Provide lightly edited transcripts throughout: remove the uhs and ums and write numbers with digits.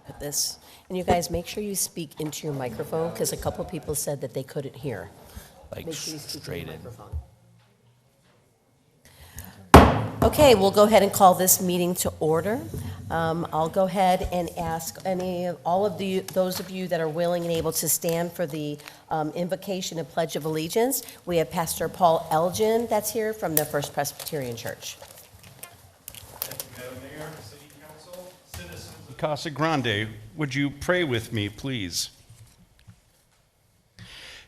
put this. And you guys, make sure you speak into your microphone, because a couple people said that they couldn't hear. Like Make sure you speak straight into in. the microphone. Okay, we'll go ahead and call this meeting to order. I'll go ahead and ask those of you that are willing and able to stand for the invocation and Pledge of Allegiance. We have Pastor Paul Elgin that's here from the First Presbyterian Church. Thank you, Madam Mayor, City Council, citizens of Casa Grande, would you pray with me, please?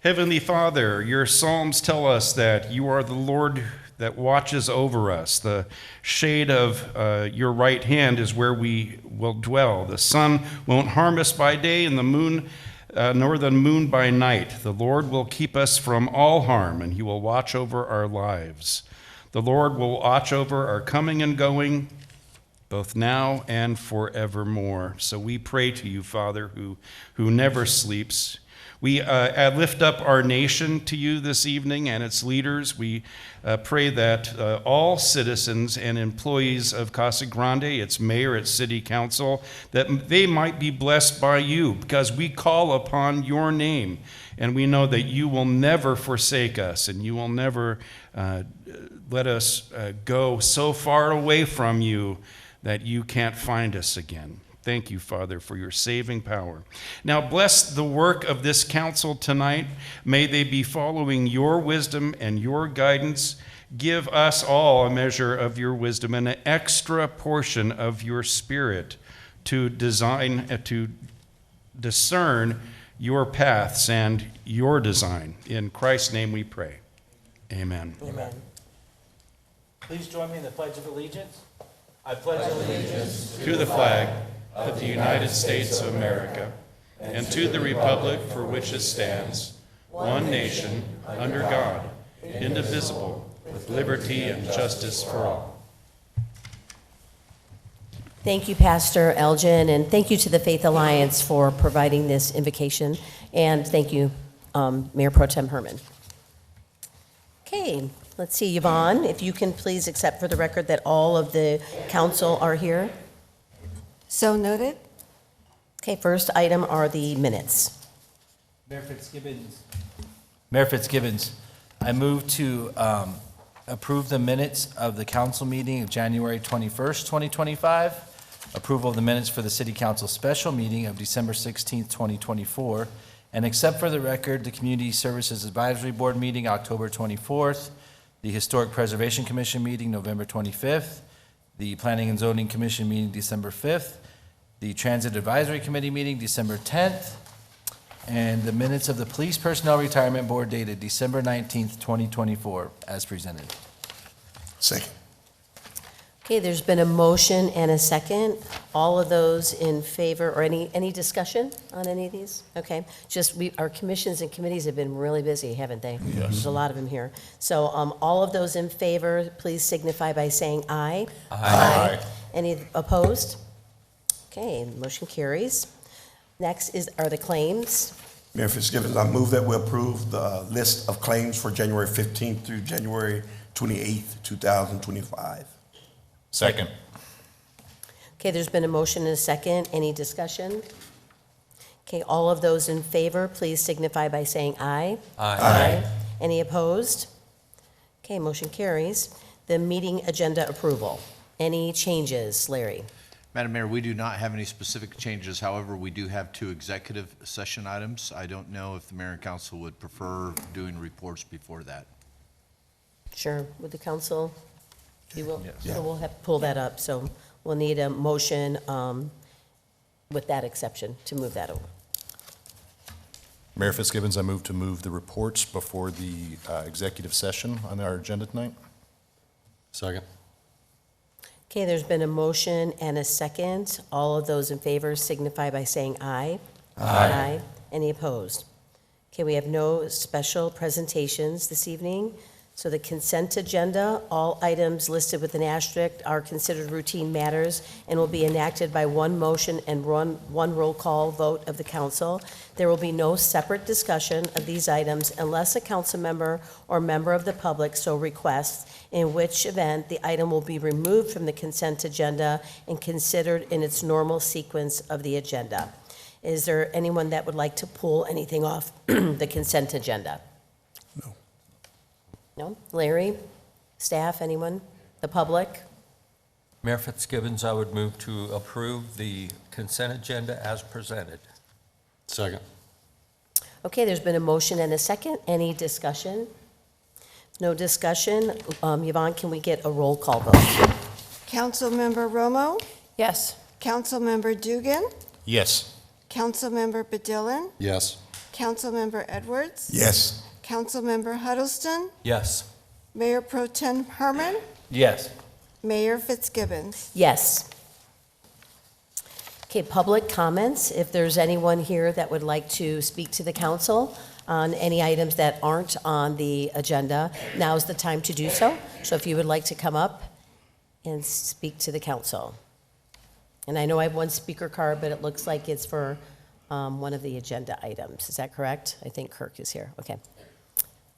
Heavenly Father, your Psalms tell us that you are the Lord that watches over us. The shade of your right hand is where we will dwell. The sun won't harm us by day, and the moon, nor the moon by night. The Lord will keep us from all harm, and he will watch over our lives. The Lord will watch over our coming and going, both now and forevermore. So we pray to you, Father, who never sleeps. We lift up our nation to you this evening and its leaders. We pray that all citizens and employees of Casa Grande, its mayor, its city council, that they might be blessed by you, because we call upon your name, and we know that you will never forsake us, and you will never let us go so far away from you that you can't find us again. Thank you, Father, for your saving power. Now bless the work of this council tonight. May they be following your wisdom and your guidance. Give us all a measure of your wisdom and an extra portion of your spirit to discern your paths and your design. In Christ's name we pray. Amen. Amen. Please join me in the Pledge of Allegiance. I pledge allegiance To the flag of the United States of America, and to the republic for which it stands, one nation, under God, indivisible, with liberty and justice for all. Thank you, Pastor Elgin, and thank you to the Faith Alliance for providing this invocation, and thank you, Mayor Pro Tem Herman. Okay, let's see, Yvonne, if you can please accept for the record that all of the council are here. So noted. Okay, first item are the minutes. Mayor Fitzgibbons, I move to approve the minutes of the council meeting of January 21st, 2025, approval of the minutes for the city council special meeting of December 16th, 2024, and accept for the record the Community Services Advisory Board meeting October 24th, the Historic Preservation Commission meeting November 25th, the Planning and Zoning Commission meeting December 5th, the Transit Advisory Committee meeting December 10th, and the minutes of the Police Personnel Retirement Board dated December 19th, 2024, as presented. Second. Okay, there's been a motion and a second. All of those in favor, or any discussion on any of these? Okay, our commissions and committees have been really busy, haven't they? Yes. There's a lot of them here. So all of those in favor, please signify by saying aye. Aye. Any opposed? Okay, motion carries. Next are the claims. Mayor Fitzgibbons, I move that we approve the list of claims for January 15th through January 28th, 2025. Second. Okay, there's been a motion and a second. Any discussion? Okay, all of those in favor, please signify by saying aye. Aye. Any opposed? Okay, motion carries. The meeting agenda approval. Any changes, Larry? Madam Mayor, we do not have any specific changes. However, we do have 2 executive session items. I don't know if the mayor and council would prefer doing reports before that. Sure, with the council? You will? Yes. So we'll have to pull that up, so we'll need a motion with that exception to move that over. Mayor Fitzgibbons, I move to move the reports before the executive session on our agenda tonight. Second. Okay, there's been a motion and a second. All of those in favor signify by saying aye. Aye. Any opposed? Okay, we have no special presentations this evening, So the consent agenda, all items listed with an asterisk are considered routine matters and will be enacted by one motion and one roll call vote of the council. There will be no separate discussion of these items unless a council member or member of the public so requests, in which event the item will be removed from the consent agenda and considered in its normal sequence of the agenda. Is there anyone that would like to pull anything off the consent agenda? No? Larry? Staff, anyone? The public? Mayor Fitzgibbons, I would move to approve the consent agenda as presented. Second. Okay, there's been a motion and a second. Any discussion? No discussion. Yvonne, can we get a roll call vote? Councilmember Romo, Yes. Councilmember Dugan, Yes. Councilmember Badillon, Yes. Councilmember Edwards, Yes. Councilmember Huddleston, Yes. Mayor Pro Tem Herman, Yes. Mayor Fitzgibbons. Yes. Okay, public comments. If there's anyone here that would like to speak to the council on any items that aren't on the agenda, now's the time to do so. So if you would like to come up and speak to the council. And I know I have one speaker card, but it looks like it's for one of the agenda items. Is that correct? I think Kirk is here. Okay.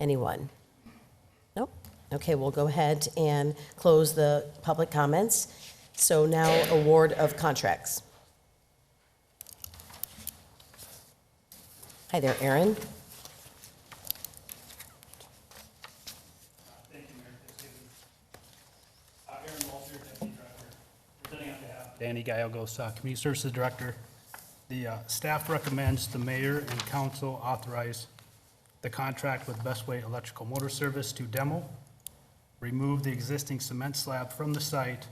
Anyone? Nope. Okay, we'll go ahead and close the public comments. So now award of contracts. Hi there, Aaron. Thank you, Mayor Fitzgibbons. Aaron Walter, Deputy Director, presenting on behalf of Danny Gallegos, Community Services Director. The staff recommends the mayor and council authorize the contract with Best Way Electrical Motor Service to demo, remove the existing cement slab from the site,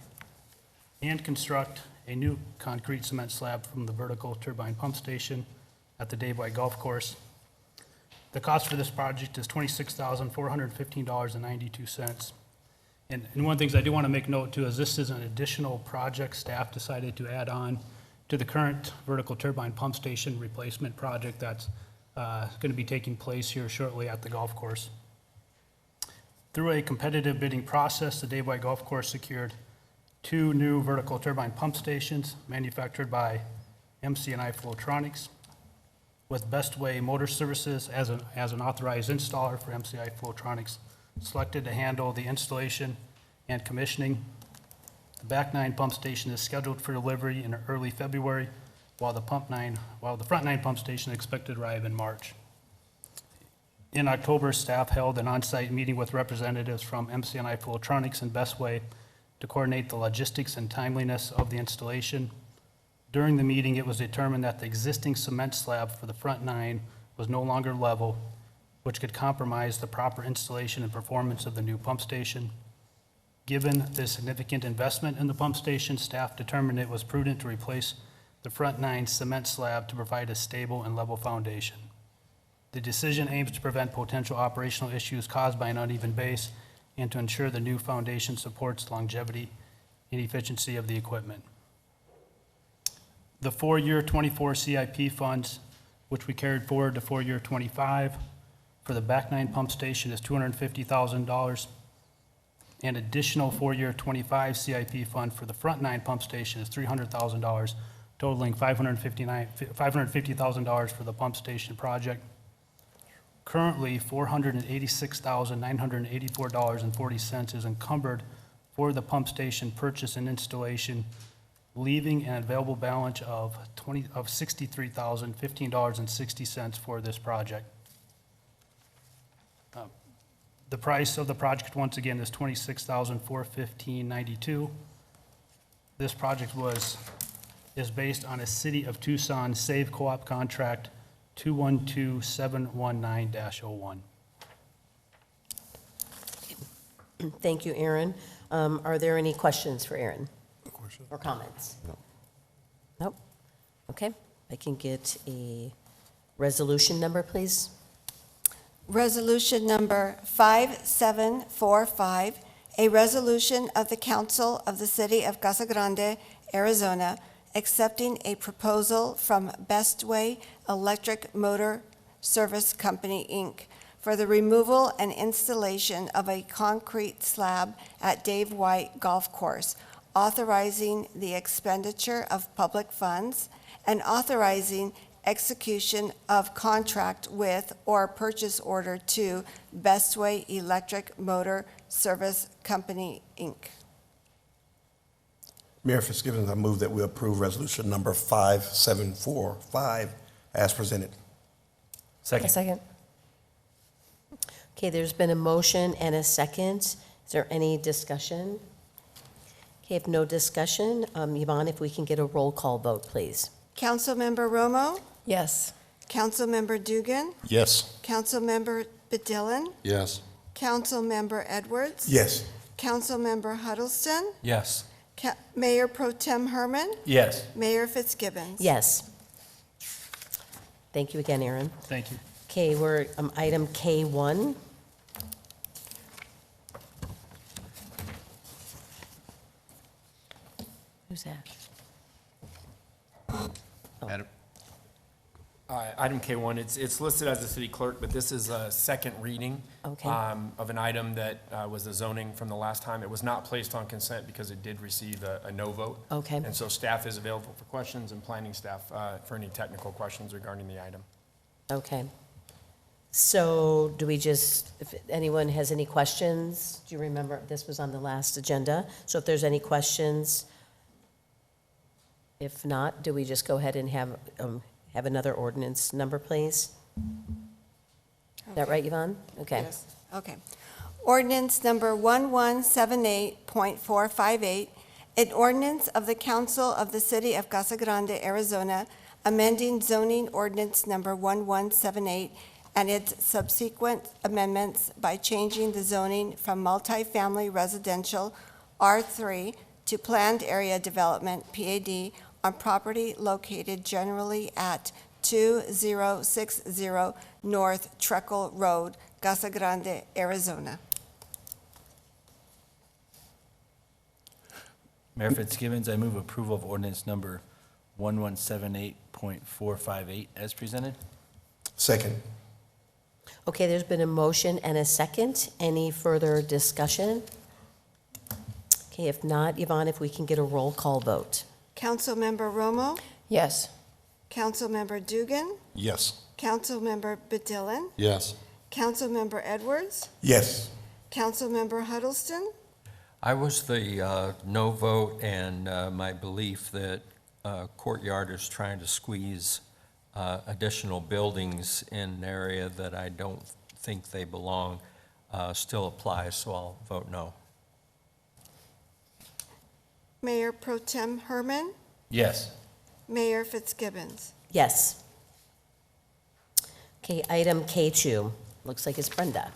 and construct a new concrete cement slab from the vertical turbine pump station at the Dave White Golf Course. The cost for this project is $26,415.92. And one of the things I do want to make note too is this is an additional project staff decided to add on to the current vertical turbine pump station replacement project that's going to be taking place here shortly at the golf course. Through a competitive bidding process, the Dave White Golf Course secured 2 new vertical turbine pump stations manufactured by MC&I Flowtronics, with Best Way Motor Services as an authorized installer for MC&I Flowtronics, selected to handle the installation and commissioning. The back 9 pump station is scheduled for delivery in early February, while the front 9 pump station is expected to arrive in March. In October, staff held an on-site meeting with representatives from MC&I Flowtronics and Best Way to coordinate the logistics and timeliness of the installation. During the meeting, it was determined that the existing cement slab for the front 9 was no longer level, which could compromise the proper installation and performance of the new pump station. Given the significant investment in the pump station, staff determined it was prudent to replace the front 9 cement slab to provide a stable and level foundation. The decision aims to prevent potential operational issues caused by an uneven base and to ensure the new foundation supports longevity and efficiency of the equipment. The 4-year 24 CIP funds, which we carried forward to 4-year 25, for the back 9 pump station is $250,000. An additional 4-year 25 CIP fund for the front 9 pump station is $300,000, totaling $550,000 for the pump station project. Currently, $486,984.40 is encumbered for the pump station purchase and installation, leaving an available balance of $63,015.60 for this project. The price of the project, once again, is $26,415.92. This project is based on a City of Tucson Save Co-op contract 212719-01. Thank you, Aaron. Are there any questions for Aaron? Or comments? No. Nope. Okay, I can get a resolution number, please. Resolution number 5745, a resolution of the Council of the City of Casa Grande, Arizona, accepting a proposal from Best Way Electric Motor Service Company, Inc. for the removal and installation of a concrete slab at Dave White Golf Course, authorizing the expenditure of public funds and authorizing execution of contract with or purchase order to Bestway Electric Motor Service Company, Inc. Mayor Fitzgibbons, I move that we approve resolution number 5745 as presented. Second. A second. Okay, there's been a motion and a second. Is there any discussion? Okay, if no discussion, Yvonne, if we can get a roll call vote, please. Councilmember Romo? Yes. Councilmember Dugan? Yes. Councilmember Bedillin? Yes. Councilmember Edwards? Yes. Councilmember Huddleston? Yes. Mayor Pro Tem Herman? Yes. Mayor Fitzgibbons? Yes. Thank you again, Aaron. Thank you. Okay, we're item K1. Who's that? Adam, Item K1, it's listed as the city clerk, but this is a second reading Okay. of an item that was the zoning from the last time. It was not placed on consent because it did receive a no vote. Okay. And so staff is available for questions and planning staff for any technical questions regarding the item. Okay. So do we just, if anyone has any questions, do you remember, this was on the last agenda? So if there's any questions, if not, do we just go ahead and have another ordinance number, please? Is that right, Yvonne? Okay. Yes. Okay. Ordinance number 1178.458, an ordinance of the Council of the City of Casa Grande, Arizona, amending zoning ordinance number 1178 and its subsequent amendments by changing the zoning from multifamily residential R3 to planned area development PAD on property located generally at 2060 North Treckle Road, Casa Grande, Arizona. Mayor Fitzgibbons, I move approval of ordinance number 1178.458 as presented. Second. Okay, there's been a motion and a second. Any further discussion? Okay, if not, Yvonne, if we can get a roll call vote. Councilmember Romo? Yes. Councilmember Dugan? Yes. Councilmember Bedillin? Yes. Councilmember Edwards? Yes. Councilmember Huddleston? I was the no vote, and my belief that Courtyard is trying to squeeze additional buildings in an area that I don't think they belong still applies, so I'll vote no. Mayor Pro Tem Herman? Yes. Mayor Fitzgibbons? Yes. Okay, item K2. Looks like it's Brenda.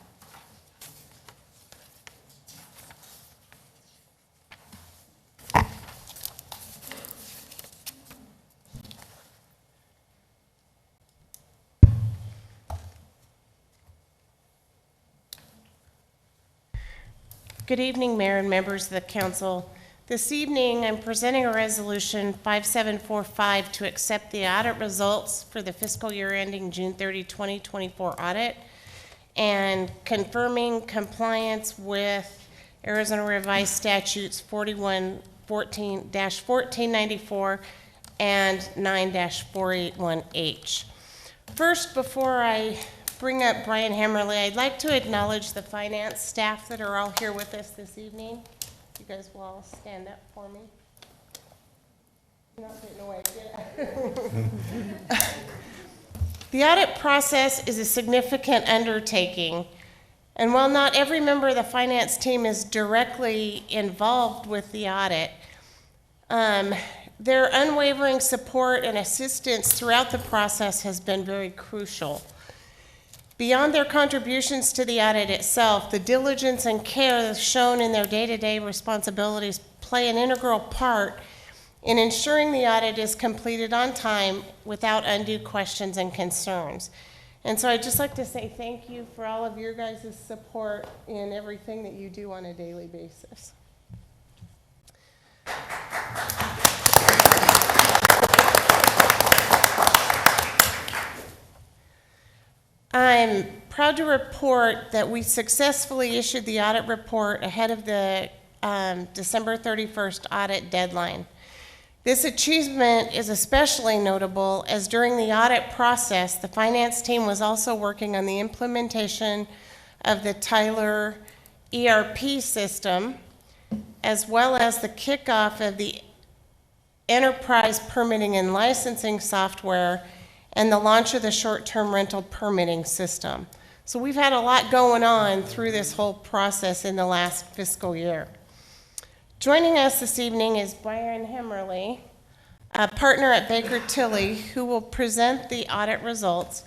Good evening, Mayor and members of the council. This evening, I'm presenting a resolution 5745 to accept the audit results for the fiscal year ending June 30, 2024 audit and confirming compliance with Arizona Revised Statutes 4114-1494 and 9-481H. First, before I bring up Brian Hammerly, I'd like to acknowledge the finance staff that are all here with us this evening. You guys will all stand up for me. You're not getting away, yeah. The audit process is a significant undertaking, and while not every member of the finance team is directly involved with the audit, their unwavering support and assistance throughout the process has been very crucial. Beyond their contributions to the audit itself, the diligence and care shown in their day-to-day responsibilities play an integral part in ensuring the audit is completed on time without undue questions and concerns. And so I'd just like to say thank you for all of your guys' support in everything that you do on a daily basis. I'm proud to report that we successfully issued the audit report ahead of the December 31st audit deadline. This achievement is especially notable as during the audit process, the finance team was also working on the implementation of the Tyler ERP system, as well as the kickoff of the enterprise permitting and licensing software and the launch of the short-term rental permitting system. So we've had a lot going on through this whole process in the last fiscal year. Joining us this evening is Brian Hemmerly, a partner at Baker Tilly, who will present the audit results.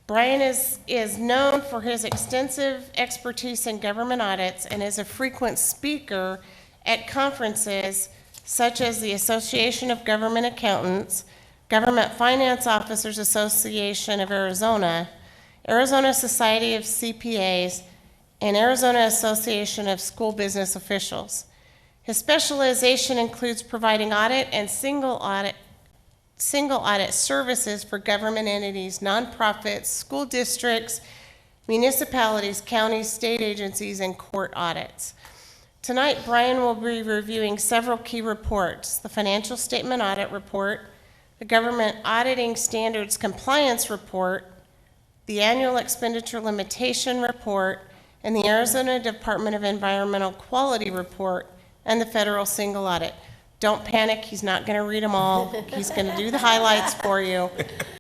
Brian is known for his extensive expertise in government audits and is a frequent speaker at conferences such as the Association of Government Accountants, Government Finance Officers Association of Arizona, Arizona Society of CPAs, and Arizona Association of School Business Officials. His specialization includes providing audit and single audit services for government entities, nonprofits, school districts, municipalities, counties, state agencies, and court audits. Tonight, Brian will be reviewing several key reports: the financial statement audit report, the government auditing standards compliance report, the annual expenditure limitation report, and the Arizona Department of Environmental Quality report, and the federal single audit. Don't panic, he's not going to read them all. He's going to do the highlights for you.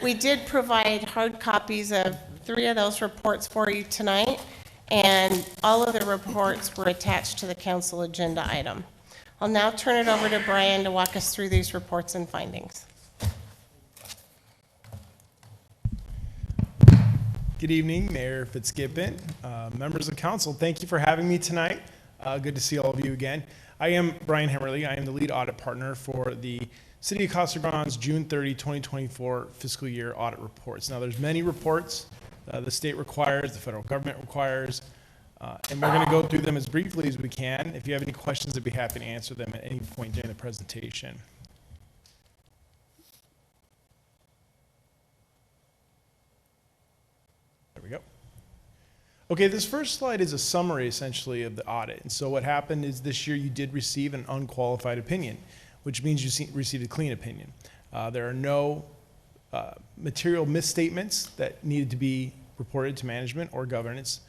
We did provide hard copies of 3 of those reports for you tonight, and all of the reports were attached to the council agenda item. I'll now turn it over to Brian to walk us through these reports and findings. Good evening, Mayor Fitzgibbon, members of council. Thank you for having me tonight. Good to see all of you again. I am Brian Hemmerly. I am the lead audit partner for the City of Casa Grande's June 30, 2024 fiscal year audit reports. Now, there's many reports the state requires, the federal government requires, and we're going to go through them as briefly as we can. If you have any questions, I'd be happy to answer them at any point during the presentation. There we go. Okay, this first slide is a summary, essentially, of the audit. And so what happened is this year you did receive an unqualified opinion, which means you received a clean opinion. There are no material misstatements that needed to be reported to management or governance,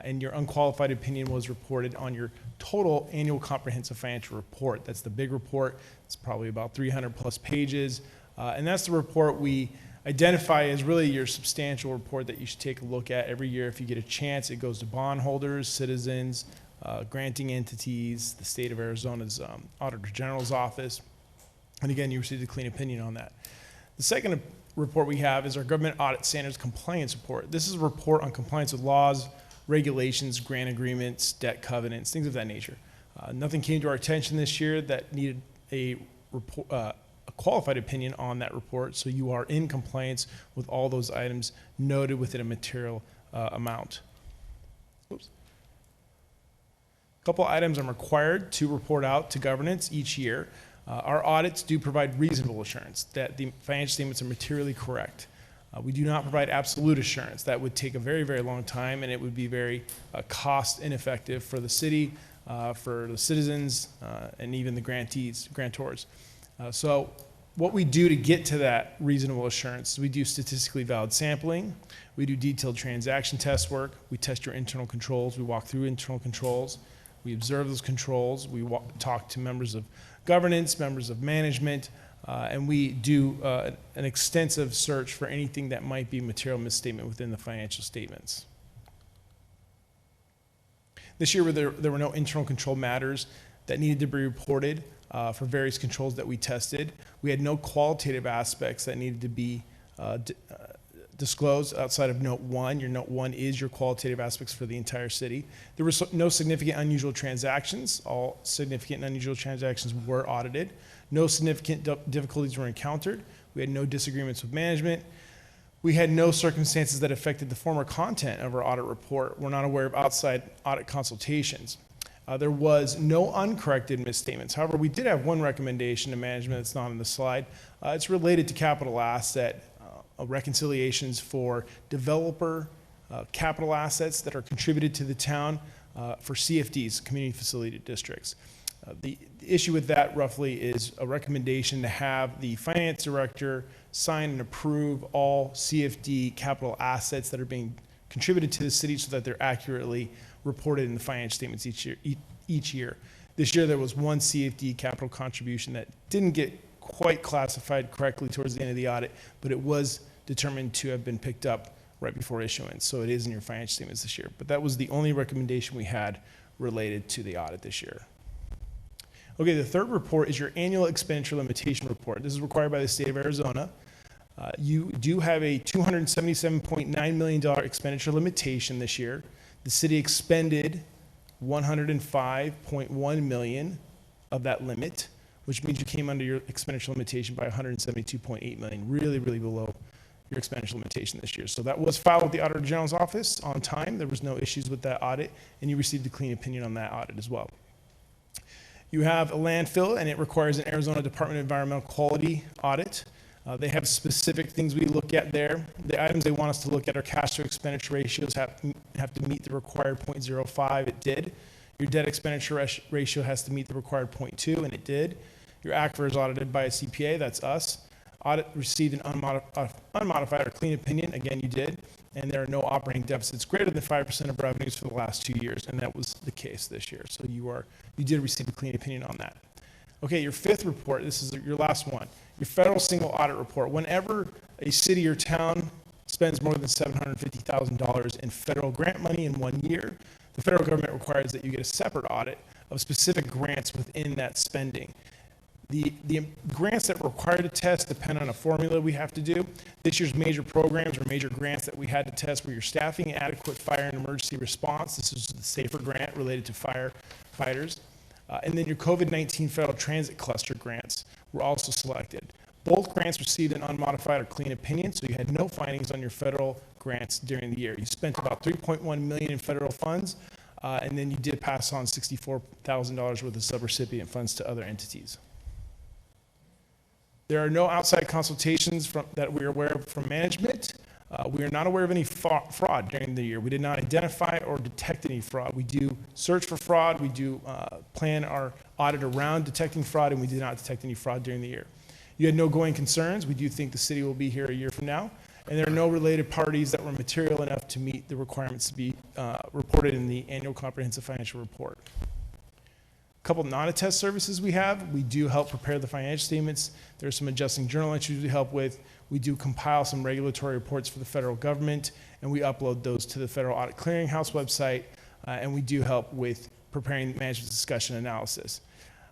and your unqualified opinion was reported on your total annual comprehensive financial report. That's the big report. It's probably about 300 plus pages, and that's the report we identify as really your substantial report that you should take a look at every year if you get a chance. It goes to bondholders, citizens, granting entities, the state of Arizona's Auditor General's office. And again, you received a clean opinion on that. The second report we have is our Government Audit Standards Compliance Report. This is a report on compliance with laws, regulations, grant agreements, debt covenants, things of that nature. Nothing came to our attention this year that needed a qualified opinion on that report, so you are in compliance with all those items noted within a material amount. Oops. A couple items I'm required to report out to governance each year. Our audits do provide reasonable assurance that the financial statements are materially correct. We do not provide absolute assurance. That would take a very, very long time, and it would be very cost ineffective for the city, for the citizens, and even the grantors. So what we do to get to that reasonable assurance is we do statistically valid sampling, we do detailed transaction test work, we test your internal controls, we walk through internal controls, we observe those controls, we talk to members of governance, members of management, and we do an extensive search for anything that might be material misstatement within the financial statements. This year, there were no internal control matters that needed to be reported for various controls that we tested. We had no qualitative aspects that needed to be disclosed outside of Note 1. Your Note 1 is your qualitative aspects for the entire city. There were no significant unusual transactions. All significant and unusual transactions were audited. No significant difficulties were encountered. We had no disagreements with management. We had no circumstances that affected the former content of our audit report. We're not aware of outside audit consultations. There was no uncorrected misstatements. However, we did have one recommendation to management that's not on the slide. It's related to capital asset reconciliations for developer capital assets that are contributed to the town for CFDs, community facility districts. The issue with that roughly is a recommendation to have the finance director sign and approve all CFD capital assets that are being contributed to the city so that they're accurately reported in the financial statements each year. This year there was one CFD capital contribution that didn't get quite classified correctly towards the end of the audit, but it was determined to have been picked up right before issuance, so it is in your financial statements this year. But that was the only recommendation we had related to the audit this year. Okay, the third report is your annual expenditure limitation report. This is required by the state of Arizona. You do have a $277.9 million expenditure limitation this year. The city expended $105.1 million of that limit, which means you came under your expenditure limitation by $172.8 million, really, really below your expenditure limitation this year. So that was filed with the Auditor General's office on time. There was no issues with that audit, and you received a clean opinion on that audit as well. You have a landfill, and it requires an Arizona Department of Environmental Quality audit. They have specific things we look at there. The items they want us to look at are cash to expenditure ratios have to meet the required 0.05. It did. Your debt expenditure ratio has to meet the required 0.2, and it did. Your aquifer is audited by a CPA, that's us. Audit received an unmodified or clean opinion, again, you did. And there are no operating deficits greater than 5% of revenues for the last 2 years, and that was the case this year. So you did receive a clean opinion on that. Okay, your fifth report, this is your last one, your federal single audit report. Whenever a city or town spends more than $750,000 in federal grant money in 1 year, the federal government requires that you get a separate audit of specific grants within that spending. The grants that we're required to test depend on a formula we have to do. This year's major programs or major grants that we had to test were your staffing adequate fire and emergency response. This is the SAFER grant related to firefighters. And then your COVID-19 federal transit cluster grants were also selected. Both grants received an unmodified or clean opinion, so you had no findings on your federal grants during the year. You spent about $3.1 million in federal funds, and then you did pass on $64,000 worth of subrecipient funds to other entities. There are no outside consultations that we are aware of from management. We are not aware of any fraud during the year. We did not identify or detect any fraud. We do search for fraud. We do plan our audit around detecting fraud, and we did not detect any fraud during the year. You had no going concerns. We do think the city will be here a year from now. And there are no related parties that were material enough to meet the requirements to be reported in the annual comprehensive financial report. A couple non-attest services we have. We do help prepare the financial statements. There's some adjusting journal entries we help with. We do compile some regulatory reports for the federal government, and we upload those to the Federal Audit Clearinghouse website, and we do help with preparing management discussion analysis.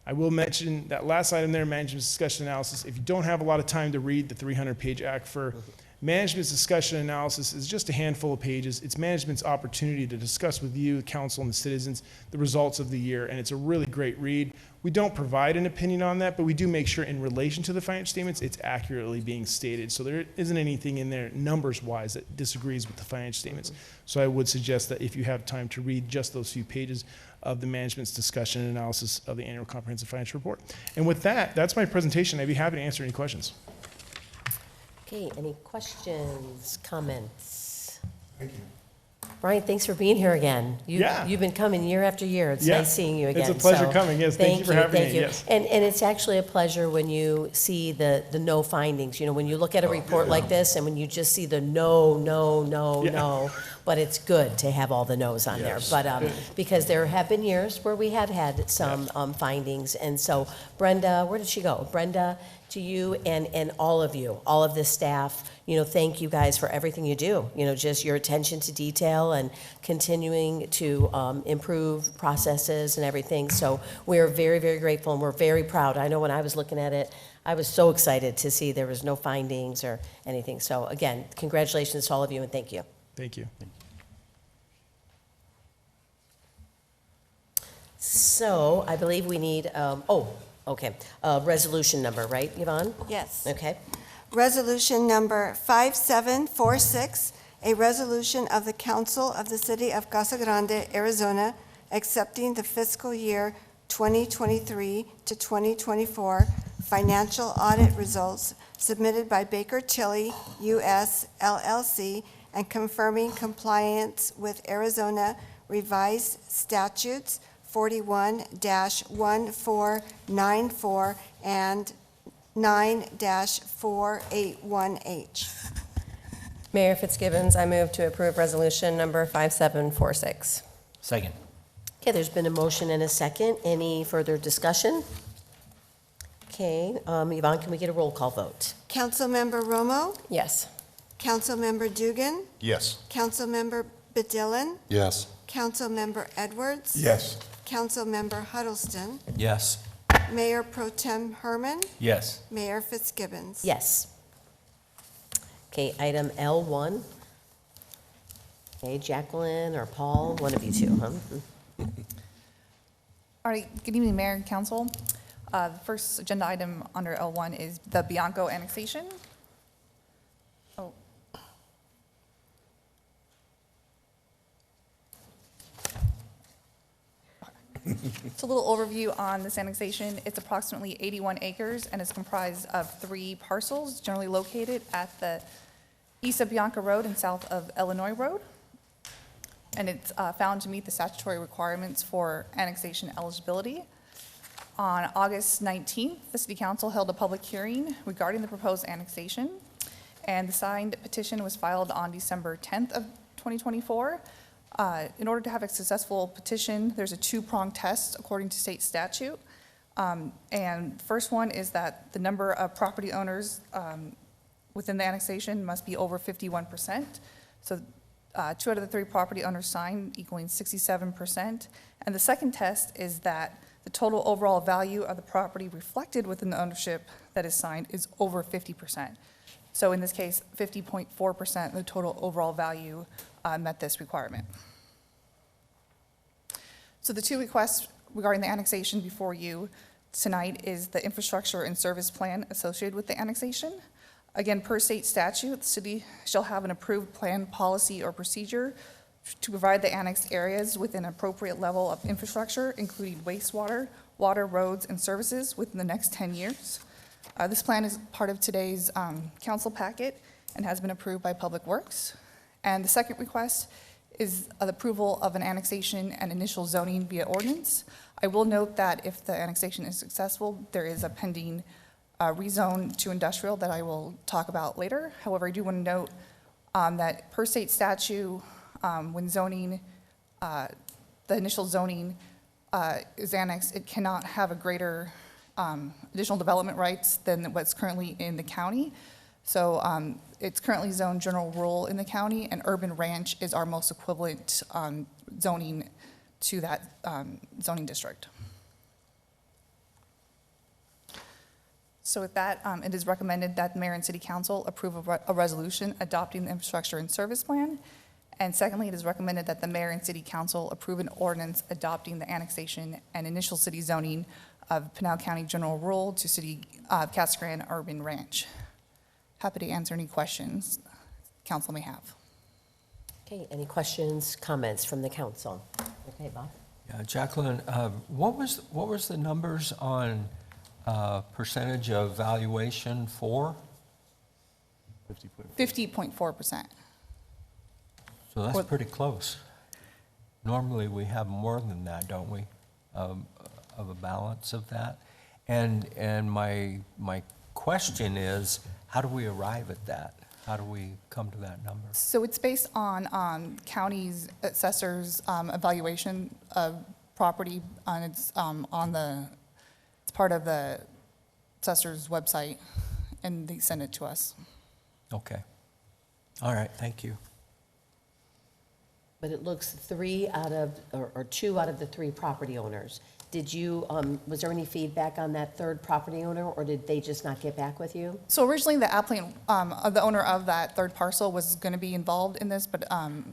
I will mention that last item there, management discussion analysis. If you don't have a lot of time to read the 300-page aquifer, management's discussion analysis is just a handful of pages. It's management's opportunity to discuss with you, the council, and the citizens the results of the year, and it's a really great read. We don't provide an opinion on that, but we do make sure in relation to the financial statements, it's accurately being stated. So there isn't anything in there numbers-wise that disagrees with the financial statements. So I would suggest that if you have time to read just those few pages of the management's discussion and analysis of the annual comprehensive financial report. And with that, that's my presentation. I'd be happy to answer any questions. Okay, any questions, comments? Thank you. Brian, thanks for being here again. You've been coming year after year. It's nice seeing you again. It's a pleasure coming, yes. Thank you for having me, yes. And it's actually a pleasure when you see the no findings. You know, when you look at a report like this and when you just see the no, but it's good to have all the no's on there. But because there have been years where we have had some findings. And so Brenda, where did she go? Brenda, to you and all of you, all of the staff, you know, thank you guys for everything you do. You know, just your attention to detail and continuing to improve processes and everything. So we're very, very grateful and we're very proud. I know when I was looking at it, I was so excited to see there was no findings or anything. So again, congratulations to all of you and thank you. Thank you. So I believe we need, resolution number, right, Yvonne? Yes. Okay. Resolution number 5746, a resolution of the Council of the City of Casa Grande, Arizona, accepting the fiscal year 2023 to 2024 financial audit results submitted by Baker Tilly, U.S., LLC, and confirming compliance with Arizona Revised Statutes 41-1494 and 9-481H. Mayor Fitzgibbons, I move to approve resolution number 5746. Second. Okay, there's been a motion and a second. Any further discussion? Okay, Yvonne, can we get a roll call vote? Councilmember Romo, Yes. Councilmember Dugan, Yes. Councilmember Bedillin, Yes. Councilmember Edwards, Yes. Councilmember Huddleston, Yes. Mayor Pro Tem Herman, Yes. Mayor Fitzgibbons. Yes. Okay, item L1. Okay, Jacqueline or Paul, one of you two, huh? All right, good evening, Mayor and Council. The first agenda item under L1 is the Bianco annexation. Oh. It's a little overview on this annexation. It's approximately 81 acres and is comprised of 3 parcels generally located at the east of Bianca Road and south of Illinois Road. And it's found to meet the statutory requirements for annexation eligibility. On August 19th, the City Council held a public hearing regarding the proposed annexation, and the signed petition was filed on December 10th of 2024. In order to have a successful petition, there's a 2-pronged test according to state statute. And the first one is that the number of property owners within the annexation must be over 51%. So 2 out of the 3 property owners signed, equaling 67%. And the second test is that the total overall value of the property reflected within the ownership that is signed is over 50%. So in this case, 50.4% of the total overall value met this requirement. So the 2 requests regarding the annexation before you tonight is the infrastructure and service plan associated with the annexation. Again, per state statute, the city shall have an approved plan, policy, or procedure to provide the annexed areas with an appropriate level of infrastructure, including wastewater, water, roads, and services within the next 10 years. This plan is part of today's council packet and has been approved by Public Works. And the second request is the approval of an annexation and initial zoning via ordinance. I will note that if the annexation is successful, there is a pending rezone to industrial that I will talk about later. However, I do want to note that per state statute, when zoning, the initial zoning is annexed, it cannot have a greater additional development rights than what's currently in the county. So it's currently zoned general rural in the county, and urban ranch is our most equivalent zoning to that zoning district. So with that, it is recommended that the mayor and city council approve a resolution adopting the infrastructure and service plan. And secondly, it is recommended that the mayor and city council approve an ordinance adopting the annexation and initial city zoning of Pinal County General Rural to City of Casa Grande Urban Ranch. Happy to answer any questions council may have. Okay, any questions, comments from the council? Okay, Bob? Yeah, Jacqueline, what was the numbers on percentage of valuation for? 50.4%. So that's pretty close. Normally, we have more than that, don't we, of a balance of that? And my question is, how do we arrive at that? How do we come to that number? So it's based on county's assessors' evaluation of property, and it's it's part of the assessor's website, and they send it to us. Okay. All right, thank you. But it looks 2 out of the 3 property owners. Did you, was there any feedback on that 3rd property owner, or did they just not get back with you? So originally, the applicant, the owner of that 3rd parcel was going to be involved in this, but the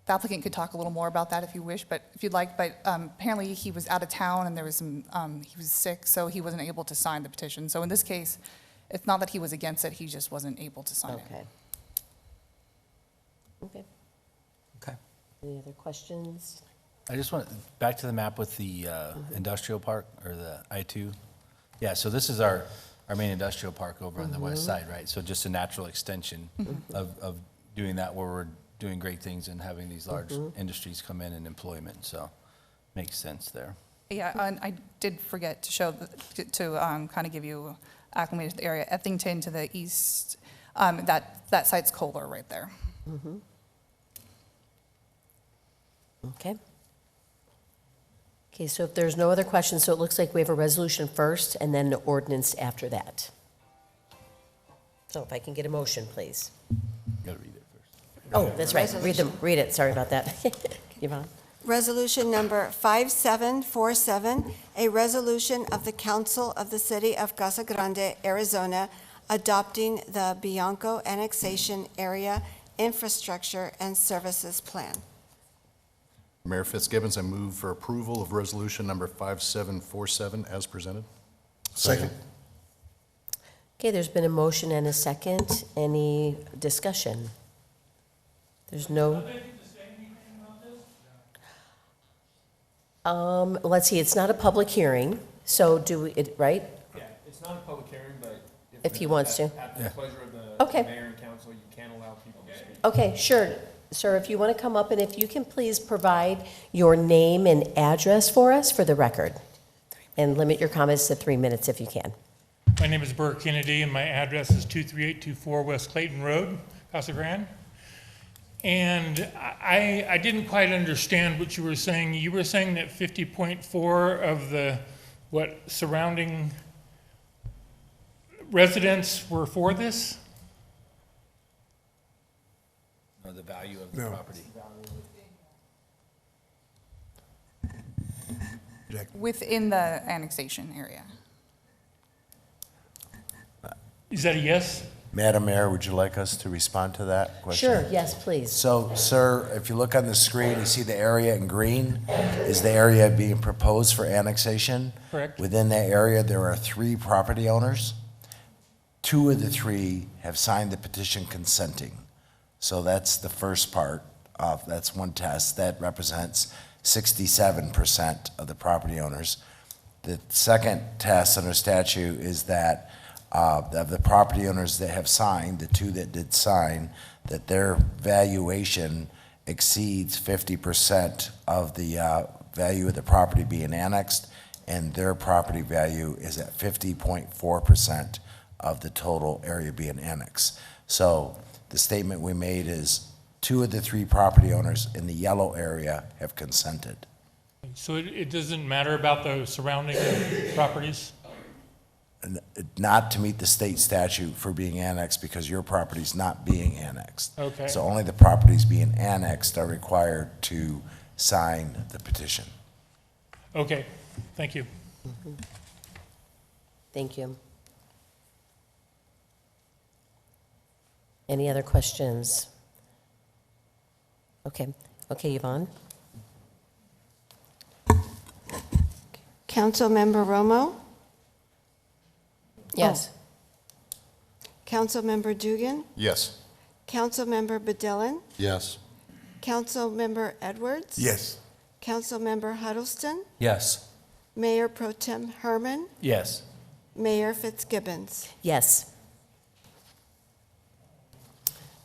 applicant could talk a little more about that if you wish, but if you'd like. But apparently, he was out of town and there was some, he was sick, so he wasn't able to sign the petition. So in this case, it's not that he was against it, he just wasn't able to sign it. Okay. Okay. Okay. Any other questions? I just want, back to the map with the industrial park, or the I-2. Yeah, so this is our main industrial park over on the west side, right? So just a natural extension of doing that where we're doing great things and having these large industries come in and employment, so makes sense there. Yeah, and I did forget to show, kind of give you acclimated to the area. Effington to the east, that site's Kohler right there. Okay. Okay, so if there's no other questions, so it looks like we have a resolution first and then the ordinance after that. So if I can get a motion, please. Gotta read it first. Oh, that's right, read it, sorry about that. Yvonne? Resolution number 5747, a resolution of the Council of the City of Casa Grande, Arizona, adopting the Bianco Annexation Area Infrastructure and Services Plan. Mayor Fitzgibbons, I move for approval of resolution number 5747 as presented. Second. Okay, there's been a motion and a second. Any discussion? There's no. Let's see, it's not a public hearing, so do we, right? Yeah, it's not a public hearing, but If he wants to. At the pleasure of Okay. the mayor and council, you can allow people to speak. Okay, sure. Sir, if you want to come up, and if you can please provide your name and address for us for the record, and limit your comments to 3 minutes if you can. My name is Burr Kennedy, and my address is 23824 West Clayton Road, Casa Grande. And I didn't quite understand what you were saying. You were saying that 50.4 of the, surrounding residents were for this? Or the value of the No. property. Within the annexation area. Is that a yes? Madam Mayor, would you like us to respond to that question? Sure, yes, please. So, sir, if you look on the screen, you see the area in green is the area being proposed for annexation. Correct. Within that area, there are 3 property owners. 2 of the 3 have signed the petition consenting. So that's the first part of, that's one test. That represents 67% of the property owners. The second test under statute is that of the property owners that have signed, the 2 that did sign, that their valuation exceeds 50% of the value of the property being annexed, and their property value is at 50.4% of the total area being annexed. So the statement we made is 2 of the 3 property owners in the yellow area have consented. So it doesn't matter about the surrounding properties? And not to meet the state statute for being annexed because your property's not being annexed. Okay. So only the properties being annexed are required to sign the petition. Okay, thank you. Thank you. Any other questions? Okay, Yvonne? Councilmember Romo? Yes. Councilmember Dugan? Yes. Councilmember Bedillin? Yes. Councilmember Edwards? Yes. Councilmember Huddleston? Yes. Mayor Pro Tem Herman? Yes. Mayor Fitzgibbons? Yes.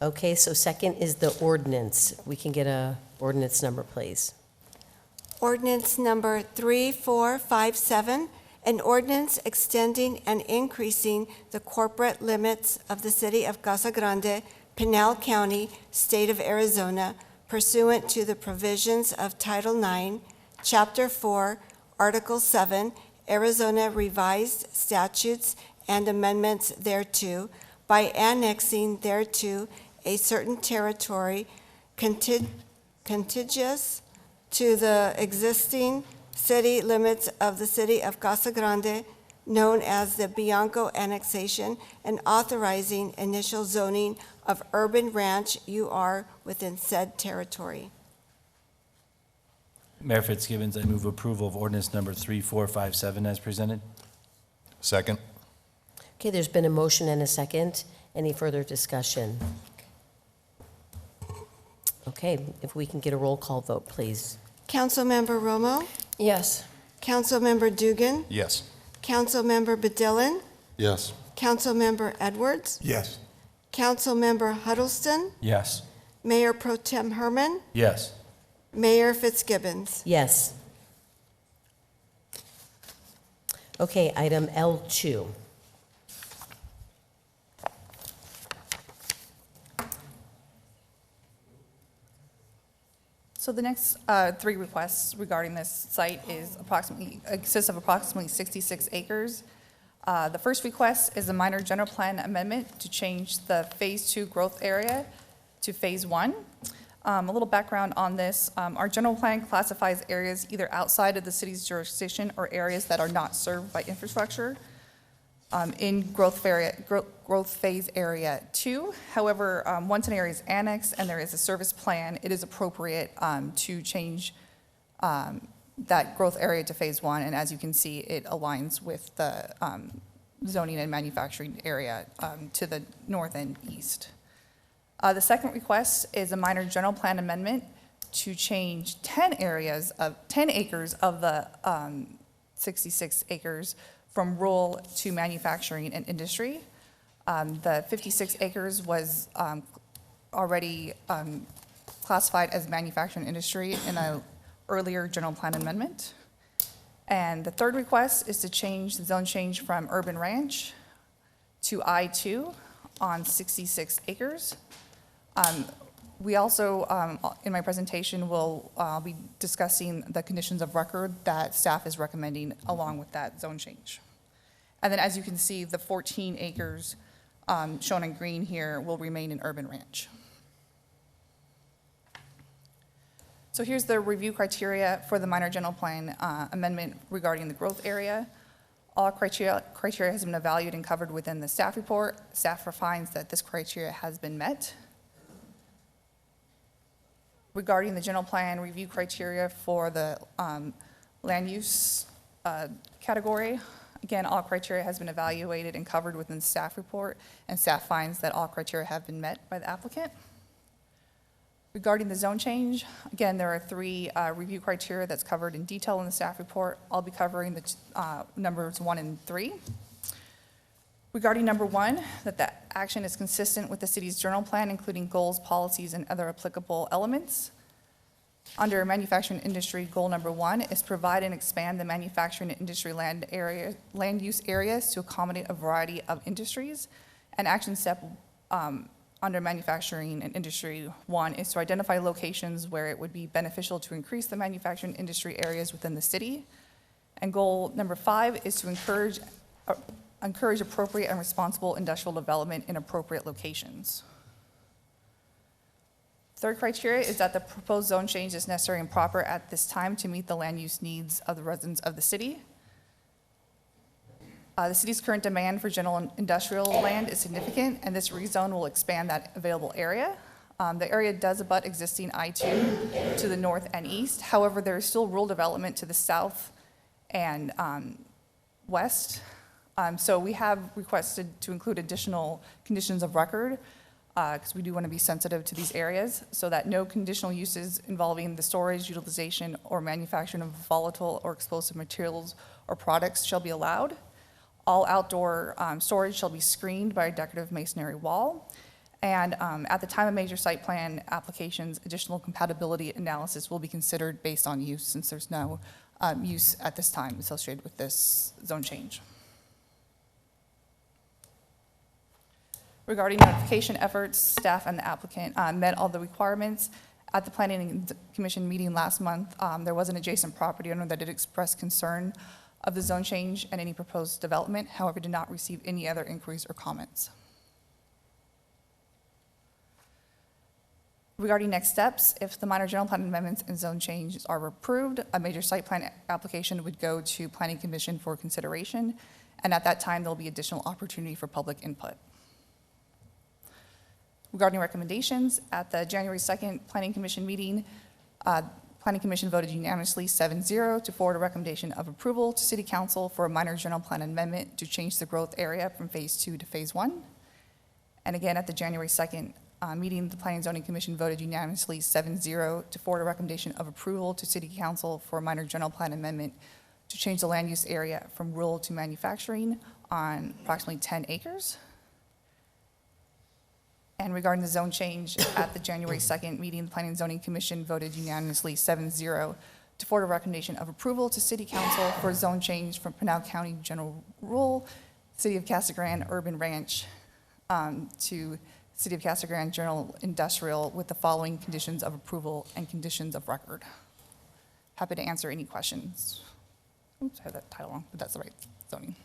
Okay, so second is the ordinance. We can get a ordinance number, please. Ordinance number 3457, an ordinance extending and increasing the corporate limits of the city of Casa Grande, Pinal County, state of Arizona, pursuant to the provisions of Title IX, Chapter 4, Article 7, Arizona Revised Statutes and amendments thereto, by annexing thereto a certain territory contiguous to the existing city limits of the city of Casa Grande, known as the Bianco Annexation, and authorizing initial zoning of urban ranch UR within said territory. Mayor Fitzgibbons, I move approval of ordinance number 3457 as presented. Second. Okay, there's been a motion and a second. Any further discussion? Okay, if we can get a roll call vote, please. Councilmember Romo? Yes. Councilmember Dugan? Yes. Councilmember Bedillin? Yes. Councilmember Edwards? Yes. Councilmember Huddleston? Yes. Mayor Pro Tem Herman, Yes. Mayor Fitzgibbons. Yes. Okay, item L2. So the next three requests regarding this site consists of approximately 66 acres. The first request is a minor general plan amendment to change the Phase 2 growth area to Phase 1. A little background on this. Our general plan classifies areas either outside of the city's jurisdiction or areas that are not served by infrastructure in growth phase area 2. However, once an area is annexed and there is a service plan, it is appropriate to change that growth area to Phase 1. And as you can see, it aligns with the zoning and manufacturing area to the north and east. The second request is a minor general plan amendment to change 10 acres of the 66 acres from rural to manufacturing and industry. The 56 acres was already classified as manufacturing industry in an earlier general plan amendment. And the third request is to change the zone change from urban ranch to I-2 on 66 acres. We also, in my presentation, will be discussing the conditions of record that staff is recommending along with that zone change. And then as you can see, the 14 acres shown in green here will remain in urban ranch. So here's the review criteria for the minor general plan amendment regarding the growth area. All criteria has been evaluated and covered within the staff report. Staff finds that this criteria has been met. Regarding the general plan review criteria for the land use category, again, all criteria has been evaluated and covered within the staff report, and staff finds that all criteria have been met by the applicant. Regarding the zone change, again, there are three review criteria that's covered in detail in the staff report. I'll be covering the numbers 1 and 3. Regarding number 1, that the action is consistent with the city's general plan, including goals, policies, and other applicable elements. Under manufacturing industry, goal number 1 is provide and expand the manufacturing and industry land use areas to accommodate a variety of industries. And action step under manufacturing and industry 1 is to identify locations where it would be beneficial to increase the manufacturing industry areas within the city. And goal number 5 is to encourage appropriate and responsible industrial development in appropriate locations. Third criteria is that the proposed zone change is necessary and proper at this time to meet the land use needs of the residents of the city. The city's current demand for general and industrial land is significant, and this rezone will expand that available area. The area does abut existing I-2 to the north and east. However, there is still rural development to the south and west. So we have requested to include additional conditions of record because we do want to be sensitive to these areas so that no conditional uses involving the storage, utilization, or manufacturing of volatile or explosive materials or products shall be allowed. All outdoor storage shall be screened by a decorative masonry wall. And at the time of major site plan applications, additional compatibility analysis will be considered based on use since there's no use at this time associated with this zone change. Regarding notification efforts, staff and the applicant met all the requirements. At the Planning Commission meeting last month, there was an adjacent property owner that did express concern of the zone change and any proposed development, however, did not receive any other inquiries or comments. Regarding next steps, if the minor general plan amendments and zone changes are approved, a major site plan application would go to Planning Commission for consideration, and at that time, there'll be additional opportunity for public input. Regarding recommendations, at the January 2nd Planning Commission meeting, Planning Commission voted unanimously 7-0 to forward a recommendation of approval to City Council for a minor general plan amendment to change the growth area from Phase 2 to Phase 1. And again, at the January 2nd meeting, the Planning and Zoning Commission voted unanimously 7-0 to forward a recommendation of approval to City Council for a minor general plan amendment to change the land use area from rural to manufacturing on approximately 10 acres. And regarding the zone change, at the January 2nd meeting, the Planning and Zoning Commission voted unanimously 7-0 to forward a recommendation of approval to City Council for zone change from Pinal County General Rural, City of Casa Grande Urban Ranch, to City of Casa Grande General Industrial with the following conditions of approval and conditions of record. Happy to answer any questions. Oops, I have that title wrong, but that's the right zoning.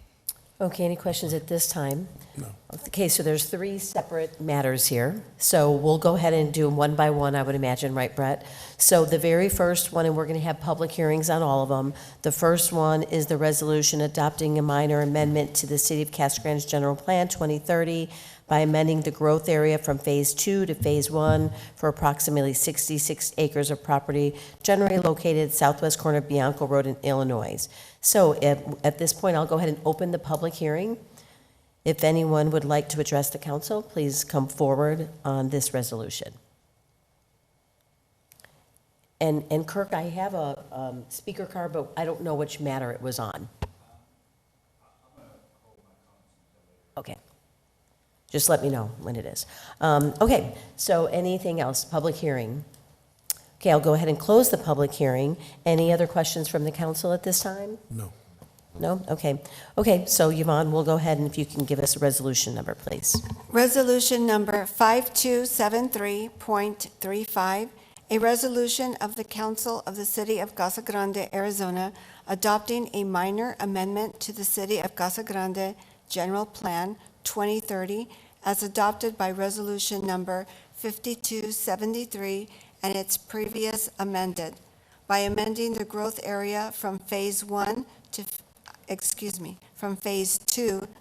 Okay, any questions at this time? No. Okay, so there's 3 separate matters here. So we'll go ahead and do them one by one, I would imagine, right, Brett? So the very first one, and we're going to have public hearings on all of them. The first one is the resolution adopting a minor amendment to the City of Casa Grande's General Plan 2030 by amending the growth area from Phase 2 to Phase 1 for approximately 66 acres of property generally located southwest corner of Bianco Road in Illinois. So at this point, I'll go ahead and open the public hearing. If anyone would like to address the council, please come forward on this resolution. And Kirk, I have a speaker card, but I don't know which matter it was on. Okay. Just let me know when it is. Okay, so anything else? Public hearing. Okay, I'll go ahead and close the public hearing. Any other questions from the council at this time? No. No? Okay. Okay, so Yvonne, we'll go ahead and if you can give us a resolution number, please. Resolution number 5273.35, a resolution of the Council of the City of Casa Grande, Arizona, adopting a minor amendment to the City of Casa Grande General Plan 2030 as adopted by resolution number 5273 and its previous amended by amending the growth area from Phase 2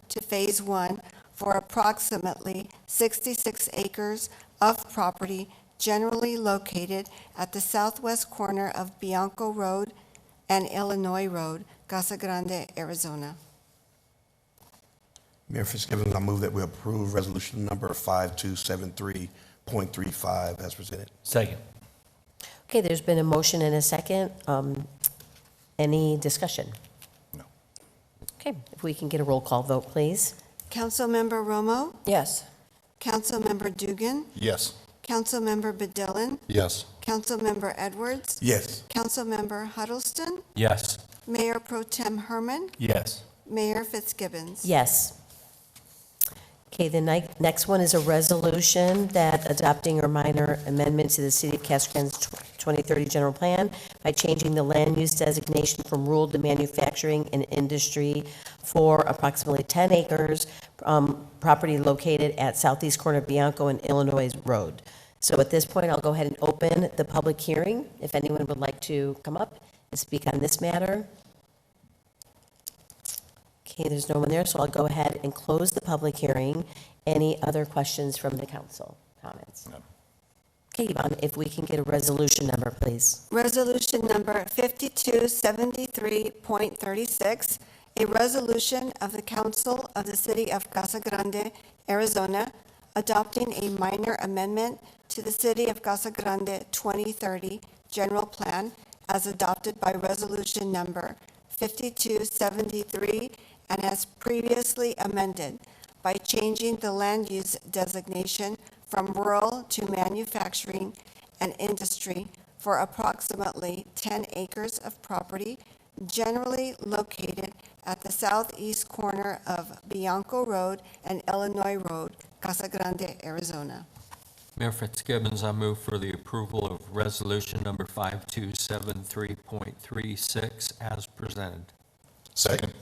to Phase 1 for approximately 66 acres of property generally located at the southwest corner of Bianco Road and Illinois Road, Casa Grande, Arizona. Mayor Fitzgibbons, I move that we approve resolution number 5273.35 as presented. Second. Okay, there's been a motion and a second. Any discussion? No. Okay, if we can get a roll call vote, please. Councilmember Romo, Yes. Councilmember Dugan, Yes. Councilmember Bedillin, Yes. Councilmember Edwards, Yes. Councilmember Huddleston, Yes. Mayor Pro Tem Herman, Yes. Mayor Fitzgibbons. Yes. Okay, the next one is a resolution that adopting a minor amendment to the City of Casa Grande's 2030 General Plan by changing the land use designation from rural to manufacturing and industry for approximately 10 acres, property located at southeast corner of Bianco and Illinois Road. So at this point, I'll go ahead and open the public hearing. If anyone would like to come up and speak on this matter. Okay, there's no one there, so I'll go ahead and close the public hearing. Any other questions from the council? Comments? No. Okay, Yvonne, if we can get a resolution number, please. Resolution number 5273.36, a resolution of the Council of the City of Casa Grande, Arizona, adopting a minor amendment to the City of Casa Grande 2030 General Plan as adopted by resolution number 5273 and as previously amended by changing the land use designation from rural to manufacturing and industry for approximately 10 acres of property generally located at the southeast corner of Bianco Road and Illinois Road, Casa Grande, Arizona. Mayor Fitzgibbons, I move for the approval of resolution number 5273.36 as presented. Second.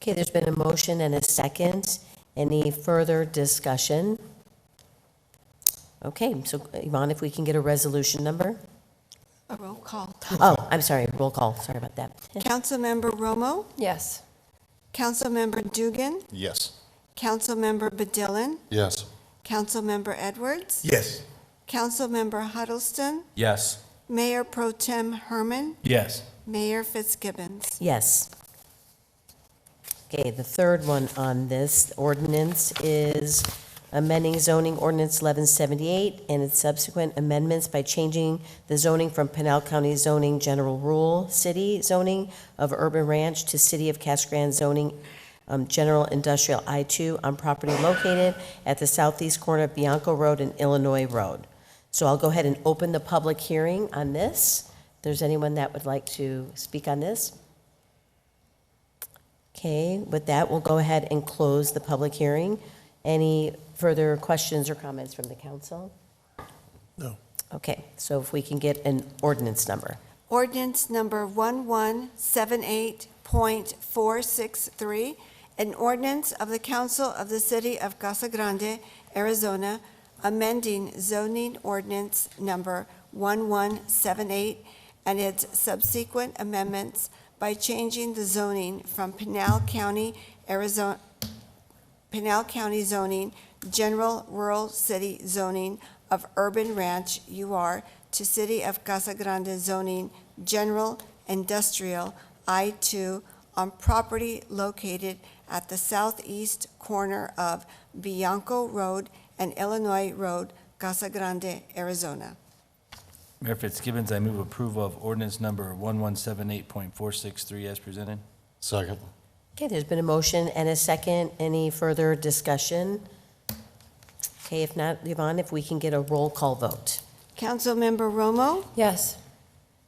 Okay, there's been a motion and a second. Any further discussion? Okay, so Yvonne, if we can get a resolution number? A roll call. Oh, I'm sorry, roll call, sorry about that. Councilmember Romo, Yes. Councilmember Dugan, Yes. Councilmember Bedillin, Yes. Councilmember Edwards, Yes. Councilmember Huddleston, Yes. Mayor Pro Tem Herman, Yes. Mayor Fitzgibbons. Yes. Okay, the third one on this ordinance is amending zoning ordinance 1178 and its subsequent amendments by changing the zoning from Pinal County zoning general rule city zoning of urban ranch to City of Casa Grande zoning General Industrial I-2 on property located at the southeast corner of Bianco Road and Illinois Road. So I'll go ahead and open the public hearing on this. If there's anyone that would like to speak on this. Okay, with that, we'll go ahead and close the public hearing. Any further questions or comments from the council? No. Okay, so if we can get an ordinance number. Ordinance number 1178.463, an ordinance of the Council of the City of Casa Grande, Arizona, amending zoning ordinance number 1178 and its subsequent amendments by changing the zoning from Pinal County, Arizona, Pinal County zoning, general rural city zoning of urban ranch UR to City of Casa Grande zoning, general industrial I-2 on property located at the southeast corner of Bianco Road and Illinois Road, Casa Grande, Arizona. Mayor Fitzgibbons, I move approval of ordinance number 1178.463 as presented. Second. Okay, there's been a motion and a second. Any further discussion? Okay, if not, Yvonne, if we can get a roll call vote. Councilmember Romo? Yes.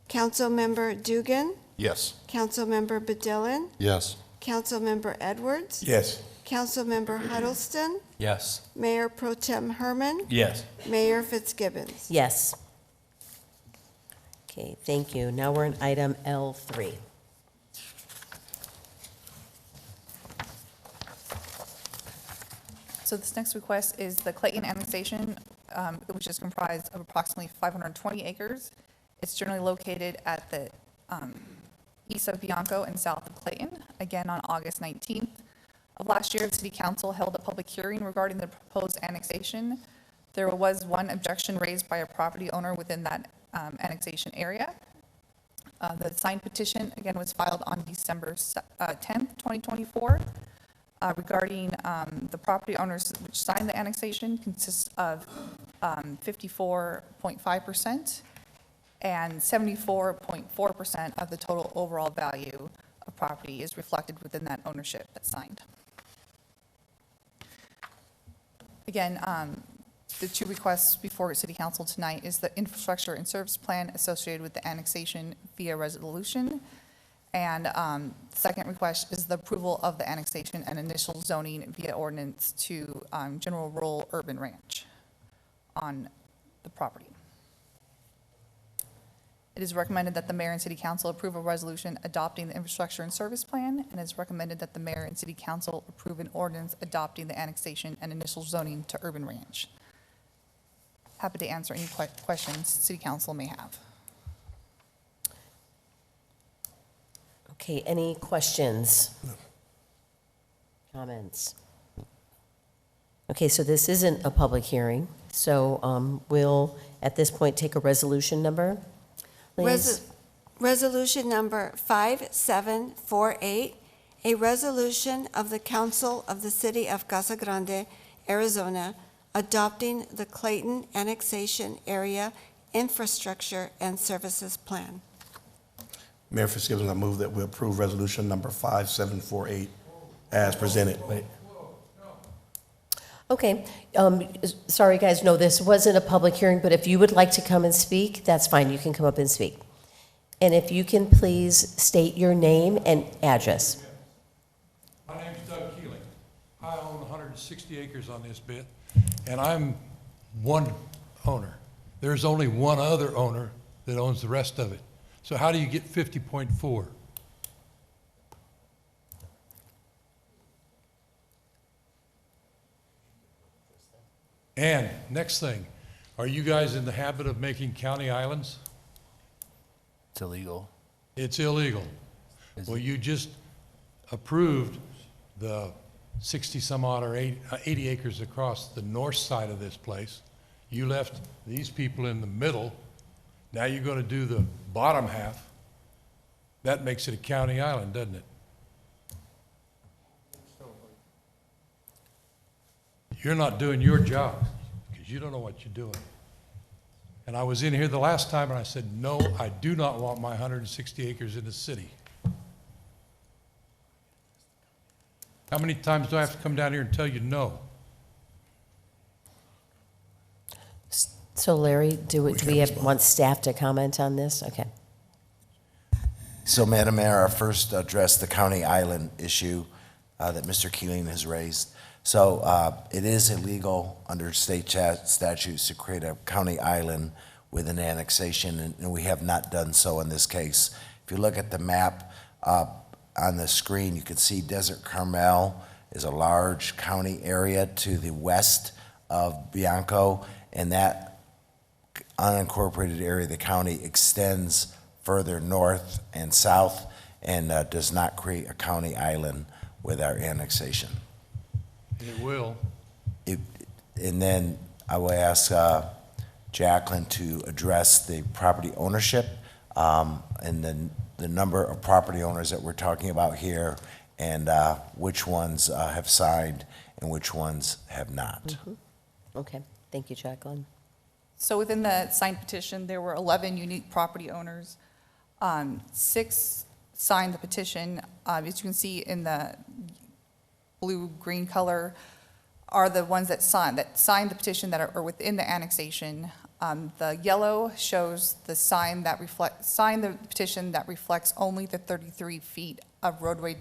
Councilmember Dugan? Yes. Councilmember Bedillin? Yes. Councilmember Edwards? Yes. Councilmember Huddleston? Yes. Mayor Pro Tem Herman? Yes. Mayor Fitzgibbons? Yes. Okay, thank you. Now we're on item L3. So this next request is the Clayton annexation, which is comprised of approximately 520 acres. It's generally located at the east of Bianco and south of Clayton. Again, on August 19th of last year, the City Council held a public hearing regarding the proposed annexation. There was one objection raised by a property owner within that annexation area. The signed petition, again, was filed on December 10th, 2024. Regarding the property owners which signed the annexation consists of 54.5% and 74.4% of the total overall value of property is reflected within that ownership that's signed. Again, the two requests before City Council tonight is the infrastructure and service plan associated with the annexation via resolution. And the second request is the approval of the annexation and initial zoning via ordinance to general rural urban ranch on the property. It is recommended that the mayor and city council approve a resolution adopting the infrastructure and service plan, and it's recommended that the mayor and city council approve an ordinance adopting the annexation and initial zoning to urban ranch. Happy to answer any questions city council may have. Okay, any questions? Comments? Okay, so this isn't a public hearing, so we'll, at this point, take a resolution number, please. Resolution number 5748, a resolution of the Council of the City of Casa Grande, Arizona, adopting the Clayton Annexation Area Infrastructure and Services Plan. Mayor Fitzgibbons, I move that we approve resolution number 5748 as presented. Wait. Okay, sorry, guys, no, this wasn't a public hearing, but if you would like to come and speak, that's fine, you can come up and speak. And if you can please state your name and address. My name's Doug Keeling. I own 160 acres on this bit, and I'm one owner. There's only one other owner that owns the rest of it. So how do you get 50.4? And next thing, are you guys in the habit of making county islands? It's illegal. It's illegal. Well, you just approved the 60 some odd or 80 acres across the north side of this place. You left these people in the middle. Now you're going to do the bottom half. That makes it a county island, doesn't it? You're not doing your job because you don't know what you're doing. And I was in here the last time and I said, no, I do not want my 160 acres in the city. How many times do I have to come down here and tell you no? So Larry, do we want staff to comment on this? Okay. So, Madam Mayor, I'll first address the County Island issue that Mr. Keeling has raised. So it is illegal under state statutes to create a county island with an annexation, and we have not done so in this case. If you look at the map on the screen, you can see Desert Carmel is a large county area to the west of Bianco, and that unincorporated area of the county extends further north and south and does not create a county island with our annexation. It will. And then I will ask Jacqueline to address the property ownership and then the number of property owners that we're talking about here and which ones have signed and which ones have not. Okay, thank you, Jacqueline. So within the signed petition, there were 11 unique property owners. 6 signed the petition. As you can see in the blue-green color are the ones that signed the petition that are within the annexation. The yellow shows the signed the petition that reflects only the 33 feet of roadway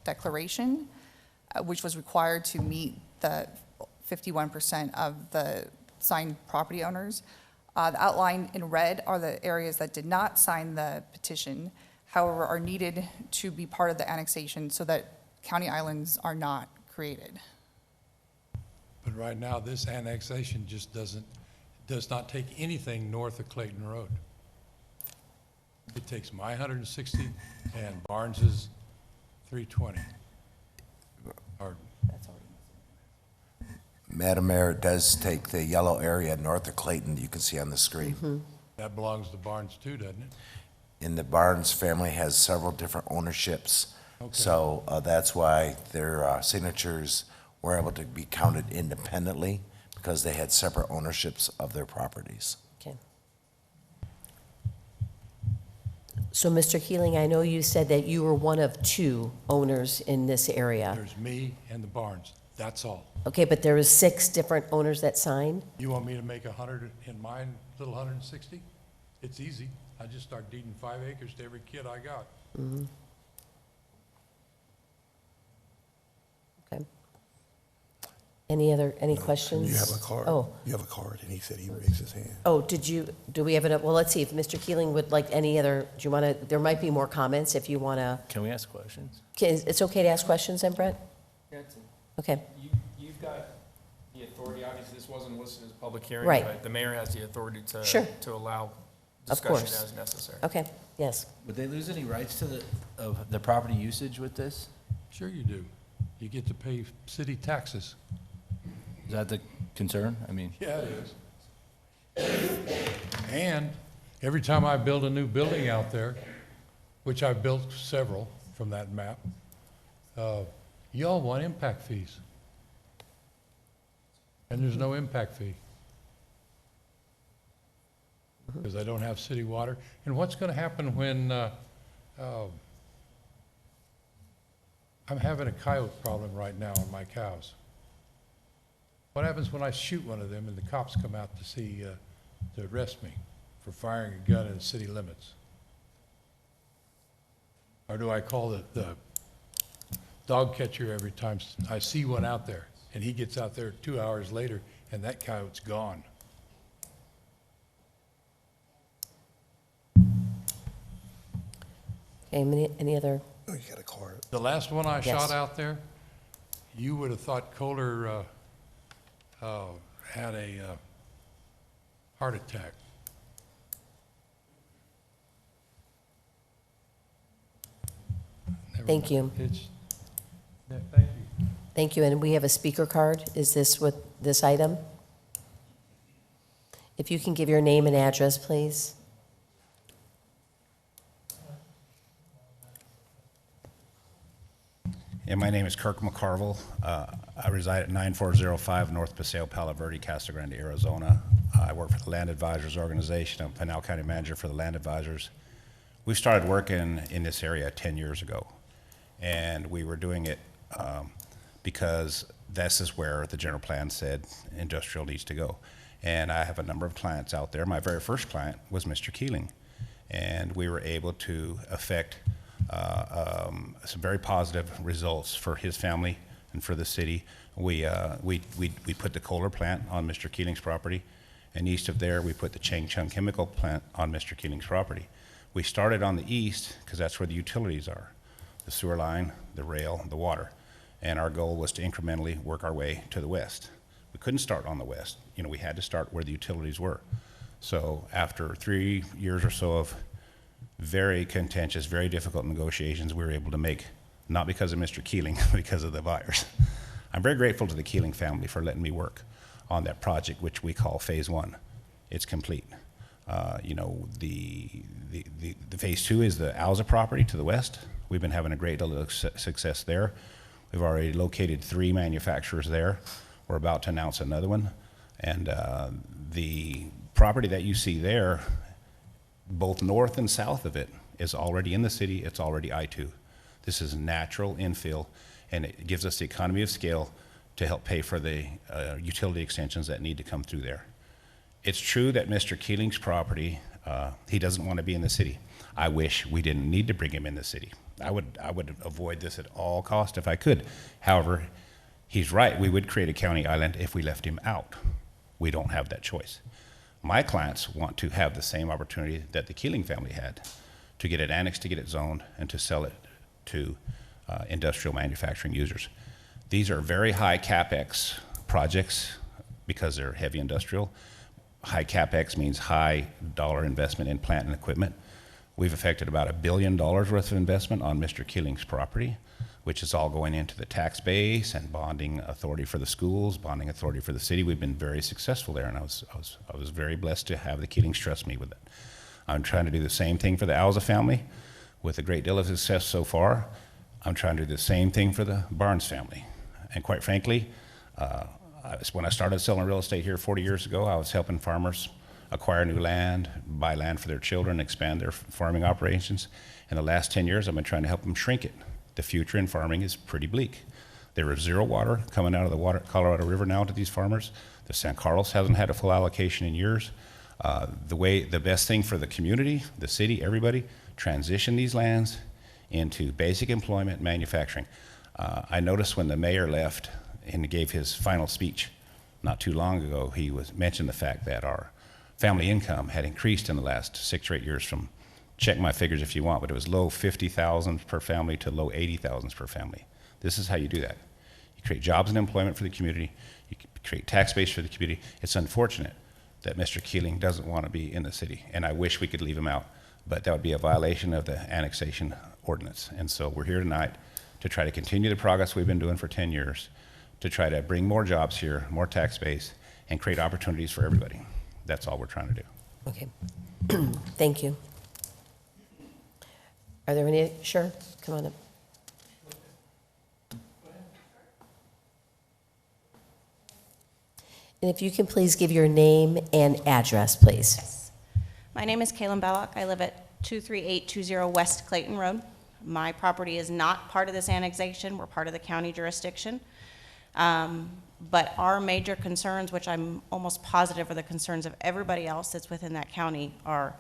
declaration, which was required to meet the 51% of the signed property owners. The outline in red are the areas that did not sign the petition, however, are needed to be part of the annexation so that county islands are not created. But right now, this annexation just does not take anything north of Clayton Road. It takes my 160 and Barnes's 320. Or Madam Mayor, it does take the yellow area north of Clayton you can see on the screen. that belongs to Barnes too, doesn't it? And the Barnes family has several different ownerships. Okay. So that's why their signatures were able to be counted independently because they had separate ownerships of their properties. Okay. So, Mr. Keeling, I know you said that you were one of 2 owners in this area. There's me and the Barnes, that's all. Okay, but there was 6 different owners that signed? You want me to make 100 in mine, little 160? It's easy. I just start deeding 5 acres to every kid I got. Mm-hmm. Okay. Any questions? You have a card. Oh. You have a card, and he said he raised his hand. Oh, do we have it? Well, let's see, if Mr. Keeling would like any other, do you want to, there might be more comments if you want to. Can we ask questions? It's okay to ask questions then, Brett? Okay. You've got the authority, obviously, this wasn't listed as a public hearing. Right. But the mayor has the authority to. Sure. To allow Of discussion course. as necessary. Okay, yes. Would they lose any rights to the property usage with this? Sure you do. You get to pay city taxes. Is that the concern? I mean, Yeah, it is. And every time I build a new building out there, which I've built several from that map, y'all want impact fees. And there's no impact fee. Because I don't have city water. And what's going to happen when I'm having a coyote problem right now on my cows? What happens when I shoot one of them and the cops come out to see, to arrest me for firing a gun in the city limits? Or do I call the dog catcher every time I see one out there, and he gets out there 2 hours later, and that coyote's gone? Okay, any other? Oh, you got a card. The last one I Yes. shot out there, you would have thought Kohler had a heart attack. Never Thank mind. you. Yeah, thank you. Thank you, and we have a speaker card. Is this with this item? If you can give your name and address, please. Yeah, my name is Kirk McCarville. I reside at 9405 North Paseo, Palo Verde, Casa Grande, Arizona. I work for the Land Advisors Organization. I'm Pinal County Manager for the Land Advisors. We started working in this area 10 years ago, and we were doing it because this is where the general plan said industrial needs to go. And I have a number of clients out there. My very first client was Mr. Keeling, and we were able to affect some very positive results for his family and for the city. We put the Kohler plant on Mr. Keeling's property, and east of there, we put the Chang Chung chemical plant on Mr. Keeling's property. We started on the east because that's where the utilities are, the sewer line, the rail, the water. And our goal was to incrementally work our way to the west. We couldn't start on the west. You know, we had to start where the utilities were. So after 3 years or so of very contentious, very difficult negotiations, we were able to make, not because of Mr. Keeling, but because of the buyers. I'm very grateful to the Keeling family for letting me work on that project, which we call Phase 1. It's complete. You know, the Phase 2 is the Alza property to the west. We've been having a great deal of success there. We've already located 3 manufacturers there. We're about to announce another one. And the property that you see there, both north and south of it, is already in the city. It's already I-2. This is natural infill, and it gives us the economy of scale to help pay for the utility extensions that need to come through there. It's true that Mr. Keeling's property, he doesn't want to be in the city. I wish we didn't need to bring him in the city. I would avoid this at all costs if I could. However, he's right. We would create a county island if we left him out. We don't have that choice. My clients want to have the same opportunity that the Keeling family had, to get it annexed, to get it zoned, and to sell it to industrial manufacturing users. These are very high CapEx projects because they're heavy industrial. High CapEx means high dollar investment in plant and equipment. We've affected about $1 billion worth of investment on Mr. Keeling's property, which is all going into the tax base and bonding authority for the schools, bonding authority for the city. We've been very successful there, and I was very blessed to have the Keelings trust me with it. I'm trying to do the same thing for the Alza family with a great deal of success so far. I'm trying to do the same thing for the Barnes family. And quite frankly, when I started selling real estate here 40 years ago, I was helping farmers acquire new land, buy land for their children, expand their farming operations. In the last 10 years, I've been trying to help them shrink it. The future in farming is pretty bleak. There is zero water coming out of the Colorado River now to these farmers. The San Carlos hasn't had a full allocation in years. The best thing for the community, the city, everybody, transition these lands into basic employment, manufacturing. I noticed when the mayor left and gave his final speech not too long ago, he mentioned the fact that our family income had increased in the last 6 or 8 years from, check my figures if you want, but it was low 50,000 per family to low 80,000 per family. This is how you do that. You create jobs and employment for the community. You create tax base for the community. It's unfortunate that Mr. Keeling doesn't want to be in the city, and I wish we could leave him out, but that would be a violation of the annexation ordinance. And so we're here tonight to try to continue the progress we've been doing for 10 years, to try to bring more jobs here, more tax base, and create opportunities for everybody. That's all we're trying to do. Okay. Thank you. Are there any, sure, come on up. And if you can please give your name and address, please. My name is Kaylin Bellock. I live at 23820 West Clayton Road. My property is not part of this annexation. We're part of the county jurisdiction. But our major concerns, which I'm almost positive are the concerns of everybody else that's within that county, are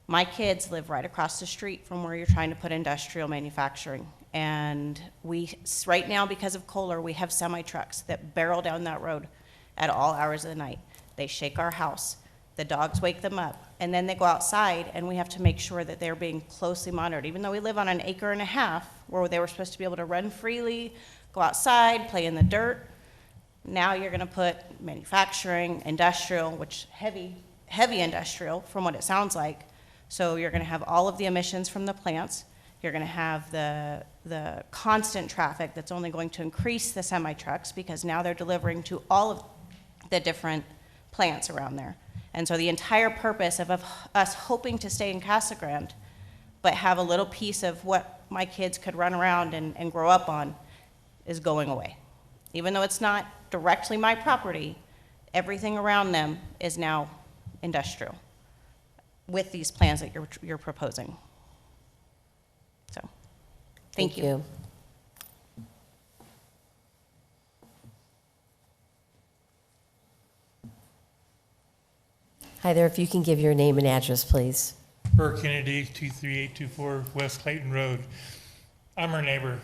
my kids live right across the street from where you're trying to put industrial manufacturing. And right now, because of Kohler, we have semi-trucks that barrel down that road at all hours of the night. They shake our house. The dogs wake them up. And then they go outside, and we have to make sure that they're being closely monitored. Even though we live on an acre and a half where they were supposed to be able to run freely, go outside, play in the dirt, now you're going to put manufacturing, industrial, which heavy industrial from what it sounds like. So you're going to have all of the emissions from the plants. You're going to have the constant traffic that's only going to increase the semi-trucks because now they're delivering to all of the different plants around there. And so the entire purpose of us hoping to stay in Casa Grande, but have a little piece of what my kids could run around and grow up on, is going away. Even though it's not directly my property, everything around them is now industrial with these plans that you're proposing. So, thank you. Hi there, if you can give your name and address, please. Burr Kennedy, 23824 West Clayton Road. I'm her neighbor.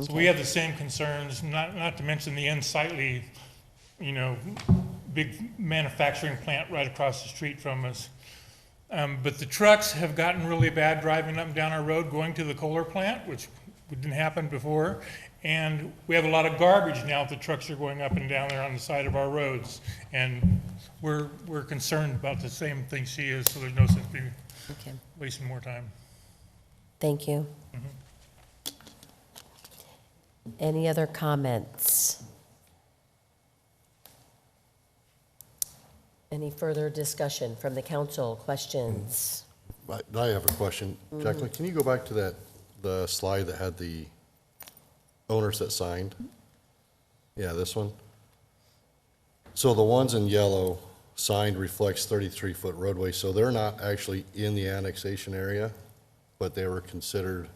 So we have the same concerns, not to mention the unsightly, big manufacturing plant right across the street from us. But the trucks have gotten really bad driving up and down our road going to the Kohler plant, which didn't happen before. And we have a lot of garbage now the trucks are going up and down there on the side of our roads. And we're concerned about the same thing she is, so there's no sense in wasting more time. Thank you. Any other comments? Any further discussion from the council? Questions? I have a question. Jacqueline, can you go back to the slide that had the owners that signed? Yeah, this one. So the ones in yellow signed reflects 33-foot roadway, so they're not actually in the annexation area, but they were considered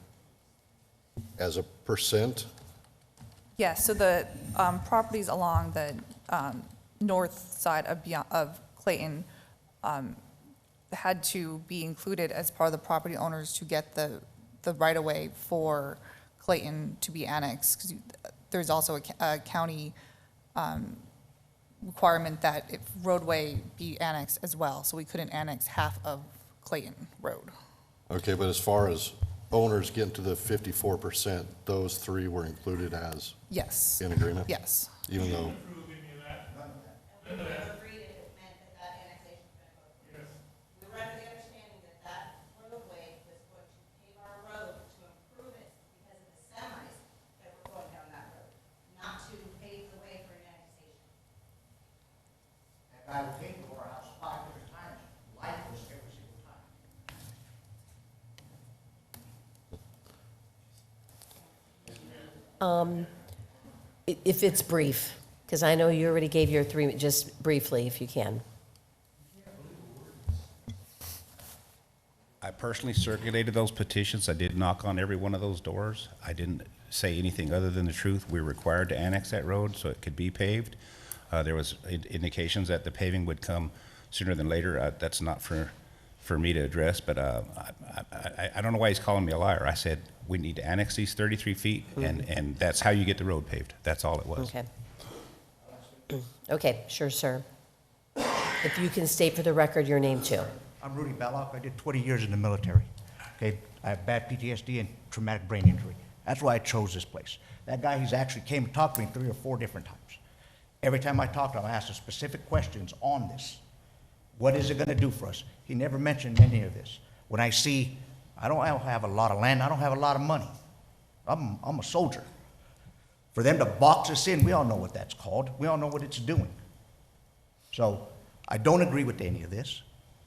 as a percent? Yeah, so the properties along the north side of Clayton had to be included as part of the property owners to get the right-of-way for Clayton to be annexed, because there's also a county requirement that if roadway be annexed as well, so we couldn't annex half of Clayton Road. Okay, but as far as owners getting to the 54%, those three were included as Yes. in agreement? Yes. Even though, I came to our house 5 different times. Life was every single time. If it's brief, because I know you already gave your 3, just briefly, if you can. I personally circulated those petitions. I did knock on every one of those doors. I didn't say anything other than the truth. We're required to annex that road so it could be paved. There was indications that the paving would come sooner than later. That's not for me to address, but I don't know why he's calling me a liar. I said, we need to annex these 33 feet, and that's how you get the road paved. That's all it was. Okay. Okay, sure, sir. If you can state for the record your name too. I'm Rudy Ballock. I did 20 years in the military. Okay, I have bad PTSD and traumatic brain injury. That's why I chose this place. That guy, he's actually came and talked to me 3 or 4 different times. Every time I talked to him, I asked him specific questions on this. What is it going to do for us? He never mentioned any of this. When I see, I don't have a lot of land, I don't have a lot of money. I'm a soldier. For them to box us in, we all know what that's called. We all know what it's doing. So I don't agree with any of this.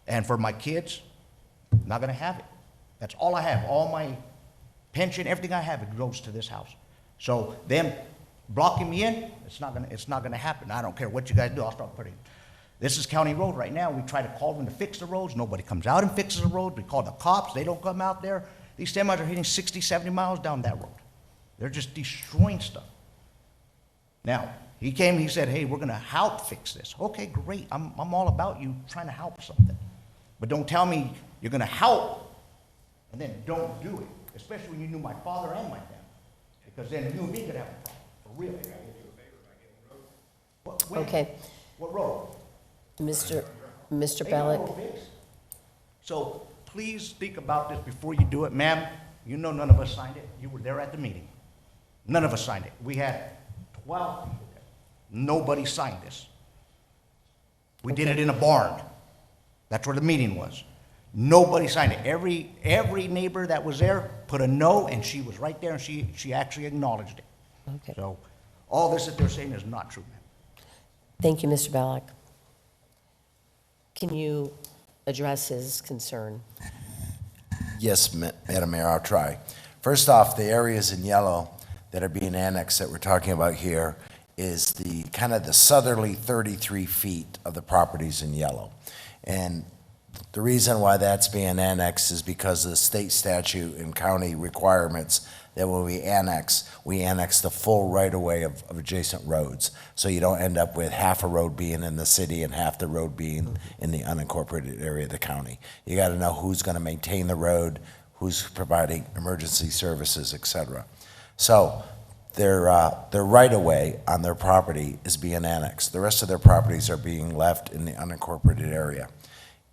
And for my kids, I'm not going to have it. That's all I have. All my pension, everything I have, it goes to this house. So them blocking me in, it's not gonna happen. I don't care what you guys do, I'll start putting. This is county road right now. We try to call them to fix the roads. Nobody comes out and fixes the road. We call the cops. They don't come out there. These semis are hitting 60, 70 miles down that road. They're just destroying stuff. Now, he came, he said, hey, we're gonna help fix this. Okay, great. I'm all about you trying to help something. But don't tell me you're gonna help and then don't do it, especially when you knew my father and my family. Because then you and me could have a problem, for real. Okay. What road? Mr. Ain't no Ballock. road fixed. So please think about this before you do it. Ma'am, you know none of us signed it. You were there at the meeting. None of us signed it. We had 12 people there. Nobody signed this. We did it in a barn. That's where the meeting was. Nobody signed it. Every neighbor that was there put a no, and she was right there, and she actually acknowledged it. Okay. So all this that they're saying is not true, ma'am. Thank you, Mr. Ballock. Can you address his concern? Yes, Madam Mayor, I'll try. First off, the areas in yellow that are being annexed that we're talking about here is the kind of the southerly 33 feet of the properties in yellow. And The reason why that's being annexed is because of the state statute and county requirements that when we annex the full right-of-way of adjacent roads. So you don't end up with half a road being in the city and half the road being in the unincorporated area of the county. You gotta know who's gonna maintain the road, who's providing emergency services, et cetera. So their right-of-way on their property is being annexed. The rest of their properties are being left in the unincorporated area.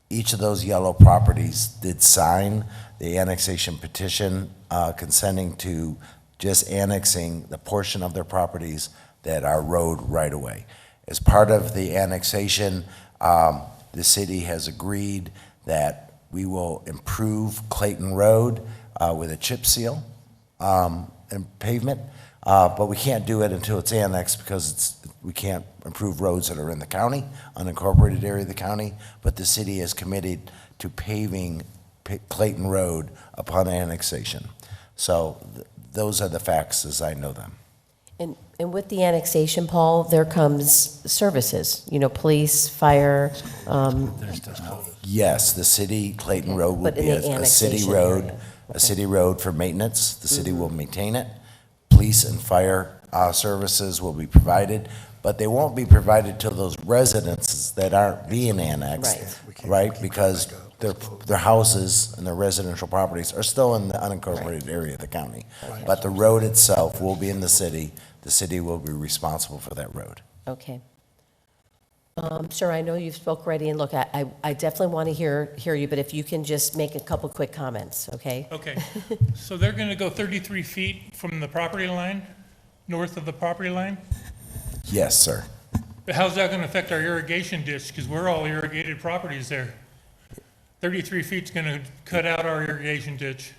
Each of those yellow properties did sign the annexation petition consenting to just annexing the portion of their properties that are road right-of-way. As part of the annexation, the city has agreed that we will improve Clayton Road with a chip seal and pavement, but we can't do it until it's annexed because we can't improve roads that are in the county, unincorporated area of the county, but the city is committed to paving Clayton Road upon annexation. So those are the facts as I know them. And with the annexation, Paul, there comes services, police, fire. Yes, the city, Clayton Road would But in be the a city annexation road, area. a city road for maintenance. The city will maintain it. Police and fire services will be provided, but they won't be provided to those residences that aren't being annexed, right? Because their houses and their residential properties are still in the unincorporated area of the county. But the road itself will be in the city. The city will be responsible for that road. Okay. Sir, I know you've spoke already, and look, I definitely want to hear you, but if you can just make a couple quick comments, okay? Okay, so they're gonna go 33 feet from the property line, north of the property line? Yes, sir. But how's that gonna affect our irrigation ditch? Because we're all irrigated properties there. 33 feet's gonna cut out our irrigation ditch.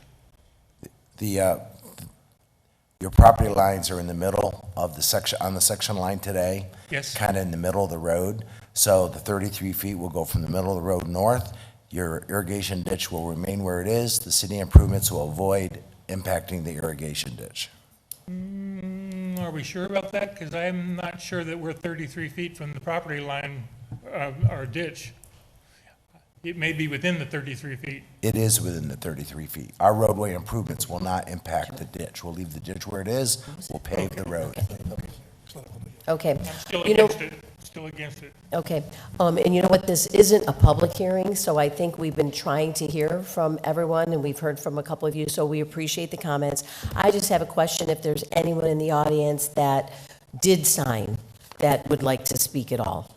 Your property lines are in the middle of the section, on the section line today. Yes. Kind of in the middle of the road. So the 33 feet will go from the middle of the road north. Your irrigation ditch will remain where it is. The city improvements will avoid impacting the irrigation ditch. Are we sure about that? Because I'm not sure that we're 33 feet from the property line of our ditch. It may be within the 33 feet. It is within the 33 feet. Our roadway improvements will not impact the ditch. We'll leave the ditch where it is. We'll pave the road. Okay. Still You know- against it, still against it. Okay, and you know what, this isn't a public hearing, so I think we've been trying to hear from everyone, and we've heard from a couple of you, so we appreciate the comments. I just have a question, if there's anyone in the audience that did sign, that would like to speak at all,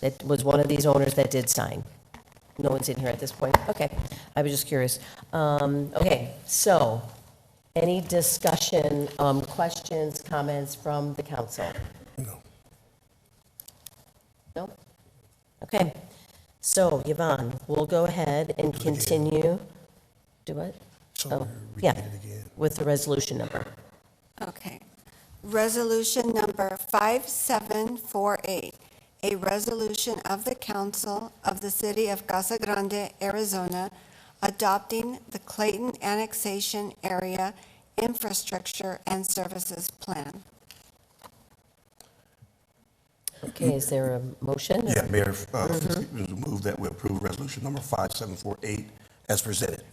that was one of these owners that did sign. No one's in here at this point? Okay, I was just curious. Okay, so, any discussion, questions, comments from the council? No? Okay, so Yvonne, we'll go ahead and continue. Do what? Oh, yeah, with the resolution number. Okay. Resolution number 5748, a resolution of the Council of the City of Casa Grande, Arizona, adopting the Clayton Annexation Area Infrastructure and Services Plan. Okay, is there a motion? Yeah, Mayor, move that we approve resolution number 5748 as presented.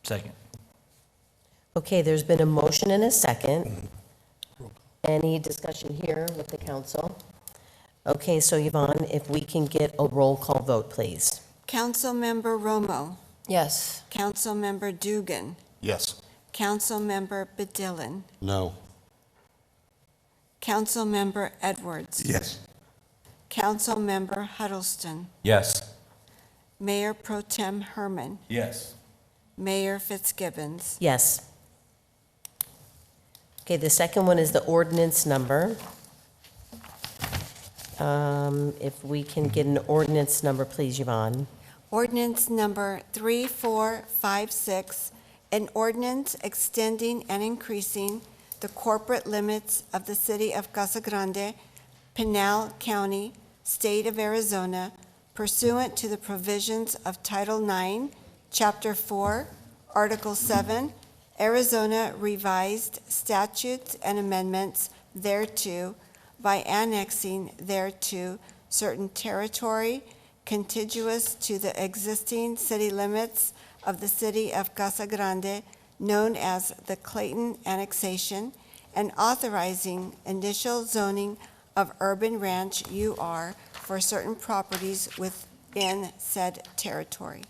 Second. Okay, there's been a motion and a second. Any discussion here with the council? Okay, so Yvonne, if we can get a roll call vote, please. Councilmember Romo. Yes. Councilmember Dugan. Yes. Councilmember Bedillin. No. Councilmember Edwards. Yes. Councilmember Huddleston. Yes. Mayor Pro Tem Herman. Yes. Mayor Fitzgibbons. Yes. Okay, the second one is the ordinance number. If we can get an ordinance number, please, Yvonne. Ordinance number 3456, an ordinance extending and increasing the corporate limits of the City of Casa Grande, Pinal County, State of Arizona, pursuant to the provisions of Title IX, Chapter 4, Article 7, Arizona Revised Statutes and Amendments thereto, by annexing thereto certain territory, contiguous to the existing city limits of the city of Casa Grande, known as the Clayton Annexation, and authorizing initial zoning of urban ranch UR for certain properties within said territory.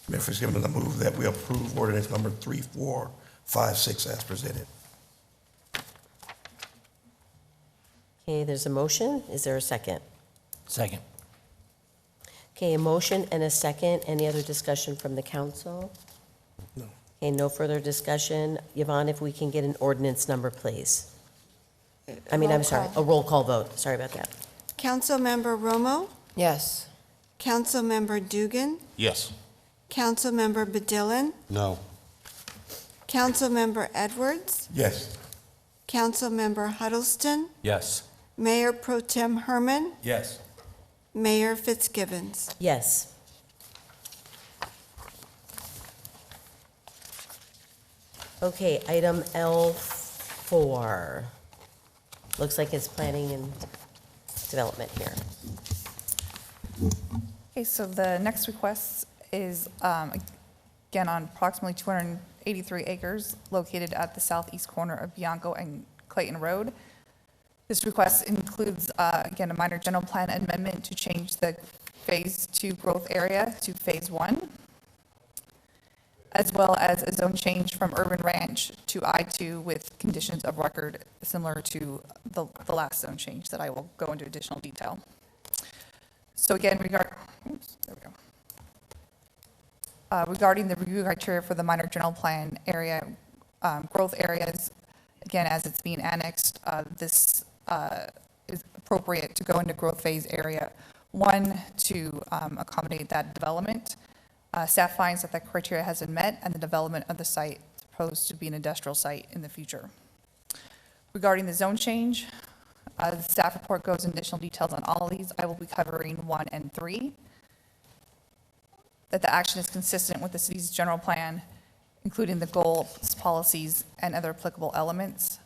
Mayor Fitzgibbons, I move that we approve ordinance number 3456 as presented. Okay, there's a motion. Is there a second? Second. Okay, a motion and a second. Any other discussion from the council? No. Okay, no further discussion. Yvonne, if we can get an ordinance number, please. I'm sorry, a roll call vote. Sorry about that. Councilmember Romo? Yes. Councilmember Dugan? Yes. Councilmember Badillon? No. Councilmember Edwards? Yes. Councilmember Huddleston? Yes. Mayor Pro Tem Herman? Yes. Mayor Fitzgibbons? Yes. Okay, item L4. Looks like it's planning and development here. Okay, so the next request is, again, on approximately 283 acres located at the southeast corner of Bianco and Clayton Road. This request includes, again, a minor general plan amendment to change the Phase 2 growth area to Phase 1, as well as a zone change from urban ranch to I-2 with conditions of record similar to the last zone change that I will go into additional detail. So again, regarding the review criteria for the minor general plan area, growth areas, again, as it's being annexed, this is appropriate to go into growth phase area 1 to accommodate that development. Staff finds that that criteria has been met and the development of the site is proposed to be an industrial site in the future. Regarding the zone change, the staff report goes into additional details on all of these. I will be covering 1 and 3. That the action is consistent with the city's general plan, including the goals, policies, and other applicable elements.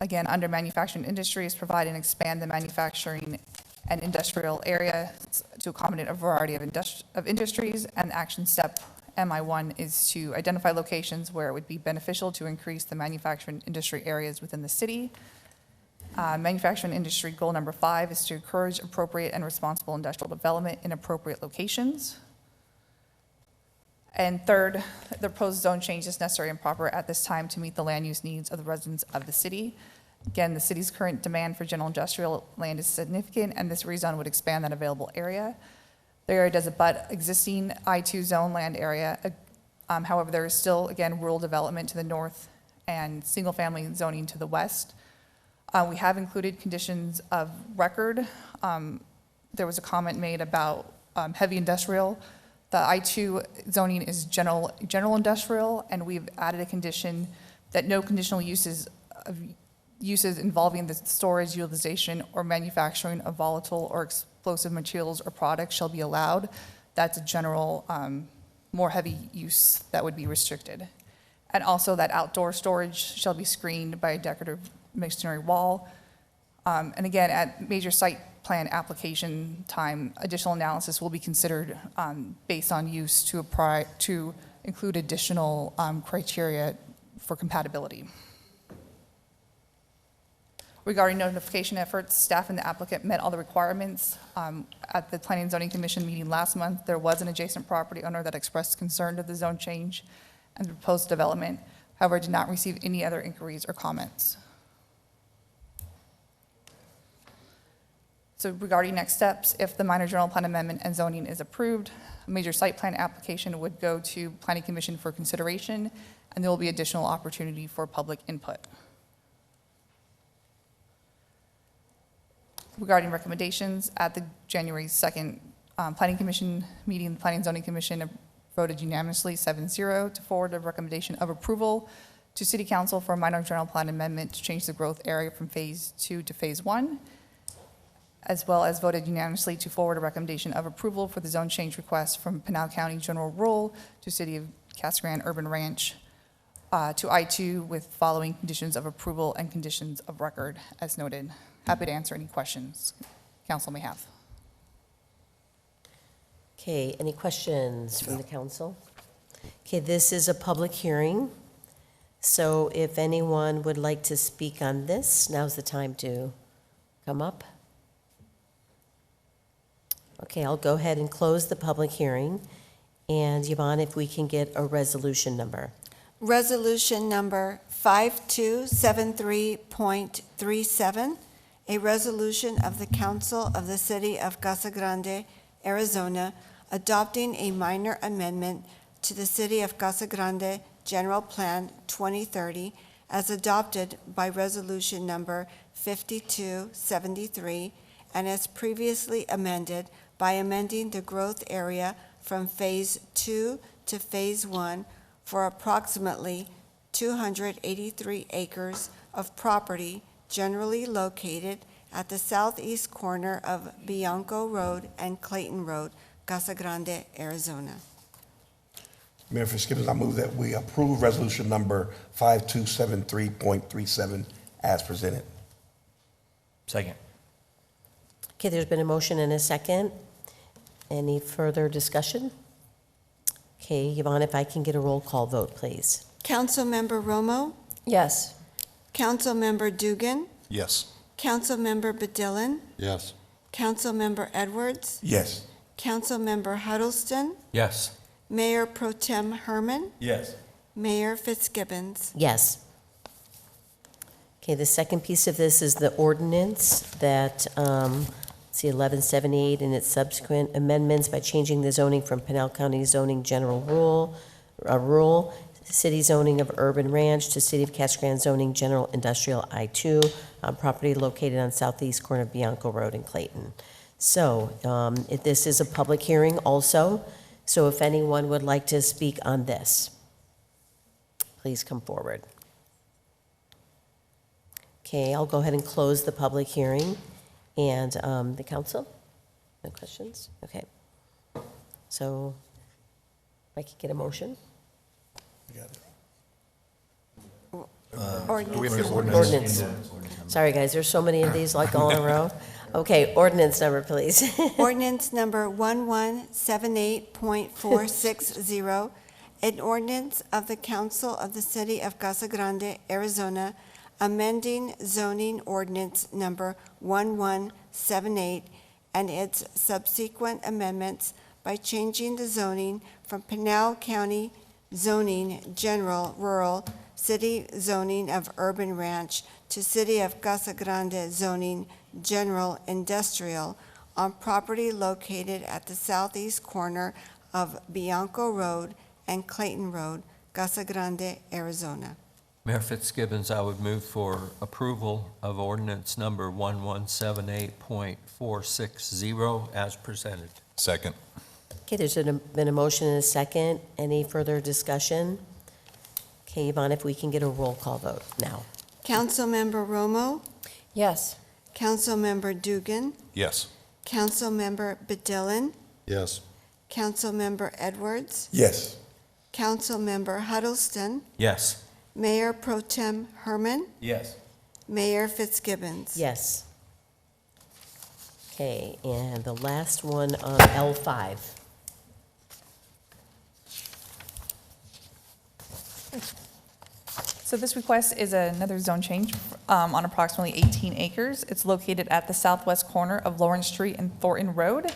Again, under manufacturing industries, provide and expand the manufacturing and industrial area to accommodate a variety of industries. And action step MI1 is to identify locations where it would be beneficial to increase the manufacturing industry areas within the city. Manufacturing industry goal number 5 is to encourage appropriate and responsible industrial development in appropriate locations. And third, the proposed zone change is necessary and proper at this time to meet the land use needs of the residents of the city. Again, the city's current demand for general industrial land is significant, and this rezone would expand that available area. The area does abut existing I-2 zone land area. However, there is still, again, rural development to the north and single-family zoning to the west. We have included conditions of record. There was a comment made about heavy industrial. The I-2 zoning is general industrial, and we've added a condition that no conditional uses involving the storage, utilization, or manufacturing of volatile or explosive materials or products shall be allowed. That's a general, more heavy use that would be restricted. And also that outdoor storage shall be screened by a decorative masonry wall. And again, at major site plan application time, additional analysis will be considered based on use to include additional criteria for compatibility. Regarding notification efforts, staff and the applicant met all the requirements. At the Planning and Zoning Commission meeting last month, there was an adjacent property owner that expressed concern of the zone change and the proposed development. However, did not receive any other inquiries or comments. So regarding next steps, if the minor general plan amendment and zoning is approved, a major site plan application would go to Planning Commission for consideration, and there will be additional opportunity for public input. Regarding recommendations, at the January 2nd Planning Commission meeting, the Planning and Zoning Commission voted unanimously 7-0 to forward a recommendation of approval to City Council for a minor general plan amendment to change the growth area from Phase 2 to Phase 1, as well as voted unanimously to forward a recommendation of approval for the zone change request from Pinal County General Rural to City of Casa Grande Urban Ranch to I-2 with following conditions of approval and conditions of record as noted. Happy to answer any questions council may have. Okay, any questions from the council? Okay, this is a public hearing, so if anyone would like to speak on this, now's the time to come up. Okay, I'll go ahead and close the public hearing. And Yvonne, if we can get a resolution number. Resolution number 5273.37, a resolution of the Council of the City of Casa Grande, Arizona, adopting a minor amendment to the City of Casa Grande General Plan 2030 as adopted by resolution number 5273 and as previously amended by amending the growth area from Phase 2 to Phase 1 for approximately 283 acres of property generally located at the southeast corner of Bianco Road and Clayton Road, Casa Grande, Arizona. Mayor Fitzgibbons, I move that we approve resolution number 5273.37 as presented. Second. Okay, there's been a motion and a second. Any further discussion? Okay, Yvonne, if I can get a roll call vote, please. Councilmember Romo, Yes. Councilmember Dugan, Yes. Councilmember Bedillin, Yes. Councilmember Edwards, Yes. Councilmember Huddleston, Yes. Mayor Pro Tem Herman, Yes. Mayor Fitzgibbons. Yes. Okay, the second piece of this is the ordinance that, see 1178 and its subsequent amendments by changing the zoning from Pinal County zoning general rural, city zoning of urban ranch to City of Casa Grande zoning general industrial I-2, property located on southeast corner of Bianco Road in Clayton. So this is a public hearing also, so if anyone would like to speak on this, please come forward. Okay, I'll go ahead and close the public hearing. And the council? No questions? Okay. So if I could get a motion? Ordinance. Sorry, guys, there's so many of these like all in a row. Okay, ordinance number, please. Ordinance number 1178.460, an ordinance of the Council of the City of Casa Grande, Arizona, amending zoning ordinance number 1178 and its subsequent amendments by changing the zoning from Pinal County zoning general rural, city zoning of urban ranch to City of Casa Grande zoning general industrial on property located at the southeast corner of Bianco Road and Clayton Road, Casa Grande, Arizona. Mayor Fitzgibbons, I would move for approval of ordinance number 1178.460 as presented. Second. Okay, there's been a motion and a second. Any further discussion? Okay, Yvonne, if we can get a roll call vote now. Councilmember Romo, Yes. Councilmember Dugan, Yes. Councilmember Bedillin, Yes. Councilmember Edwards, Yes. Councilmember Huddleston, Yes. Mayor Pro Tem Herman, Yes. Mayor Fitzgibbons. Yes. Okay, and the last one on L5. So this request is another zone change on approximately 18 acres. It's located at the southwest corner of Lawrence Street and Thornton Road,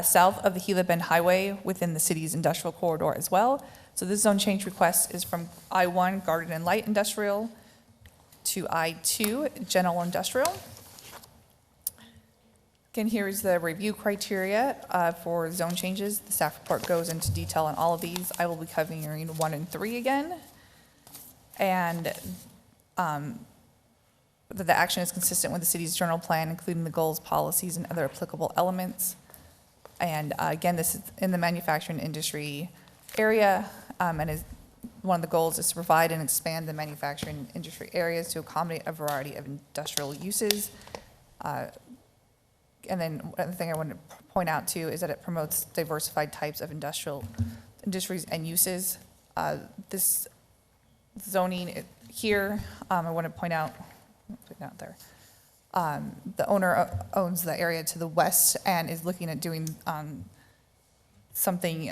south of the Gila Bend Highway within the city's industrial corridor as well. So this zone change request is from I-1 Garden and Light Industrial to I-2 General Industrial. Again, here is the review criteria for zone changes. The staff report goes into detail on all of these. I will be covering 1 and 3 again. And that the action is consistent with the city's general plan, including the goals, policies, and other applicable elements. And again, this is in the manufacturing industry area, and is one of the goals is to provide and expand the manufacturing industry areas to accommodate a variety of industrial uses. And then another thing I want to point out too is that it promotes diversified types of industries and uses. This zoning here, I want to point out there. The owner owns the area to the west and is looking at doing something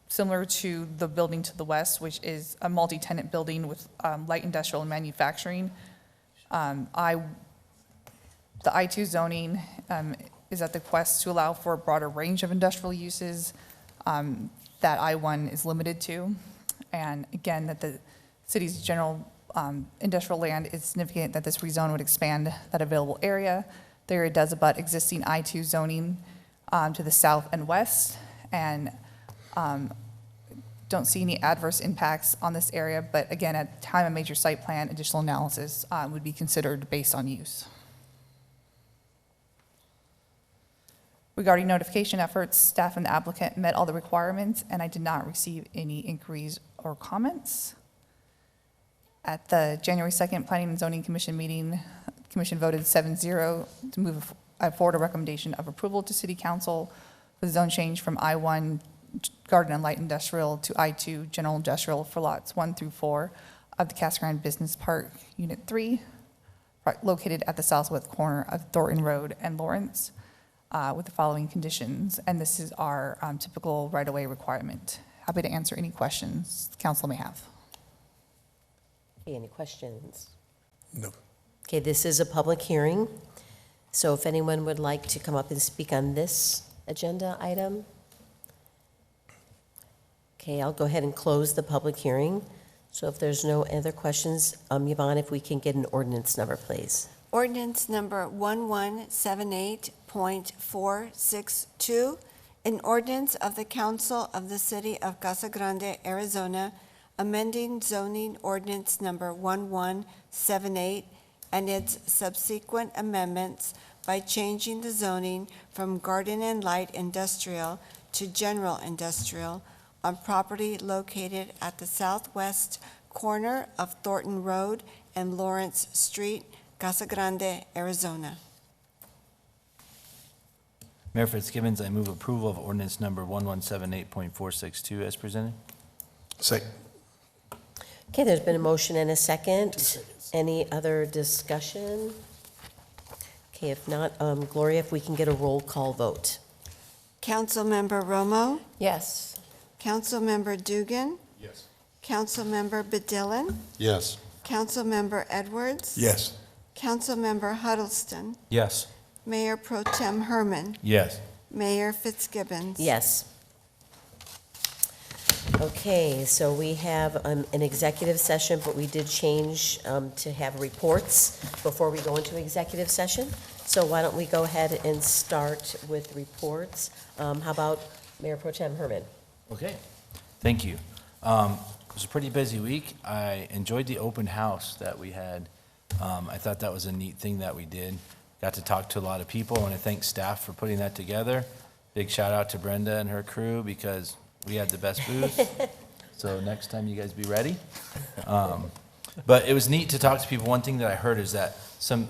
similar to the building to the west, which is a multi-tenant building with light industrial and manufacturing. The I-2 zoning is at the quest to allow for a broader range of industrial uses that I-1 is limited to. And again, that the city's general industrial land is significant that this rezone would expand that available area. The area does abut existing I-2 zoning to the south and west, and don't see any adverse impacts on this area, but again, at the time of major site plan, additional analysis would be considered based on use. Regarding notification efforts, staff and the applicant met all the requirements, and I did not receive any inquiries or comments. At the January 2nd Planning and Zoning Commission meeting, the Commission voted 7-0 to move forward a recommendation of approval to City Council for the zone change from I-1 Garden and Light Industrial to I-2 General Industrial for lots 1 through 4 of the Casa Grande Business Park Unit 3, located at the southwest corner of Thornton Road and Lawrence, with the following conditions. And this is our typical right-of-way requirement. Happy to answer any questions the council may have. Okay, any questions? No. Okay, this is a public hearing, so if anyone would like to come up and speak on this agenda item. Okay, I'll go ahead and close the public hearing. So if there's no other questions, Yvonne, if we can get an ordinance number, please. Ordinance number 1178.462, an ordinance of the Council of the City of Casa Grande, Arizona, amending zoning ordinance number 1178 and its subsequent amendments by changing the zoning from garden and light industrial to general industrial on property located at the southwest corner of Thornton Road and Lawrence Street, Casa Grande, Arizona. Mayor Fitzgibbons, I move approval of ordinance number 1178.462 as presented. Second. Okay, there's been a motion and a second. Any other discussion? Okay, if not, Gloria, if we can get a roll call vote. Councilmember Romo? Yes. Councilmember Dugan? Yes. Councilmember Bedillin? Yes. Councilmember Edwards? Yes. Councilmember Huddleston? Yes. Mayor Pro Tem Herman? Yes. Mayor Fitzgibbons? Yes. Okay, so we have an executive session, but we did change to have reports before we go into executive session. So why don't we go ahead and start with reports? How about Mayor Pro Tem Herman? Okay, thank you. It was a pretty busy week. I enjoyed the open house that we had. I thought that was a neat thing that we did. Got to talk to a lot of people. I want to thank staff for putting that together. Big shout out to Brenda and her crew because we had the best booth. So next time you guys be ready. But it was neat to talk to people. One thing that I heard is that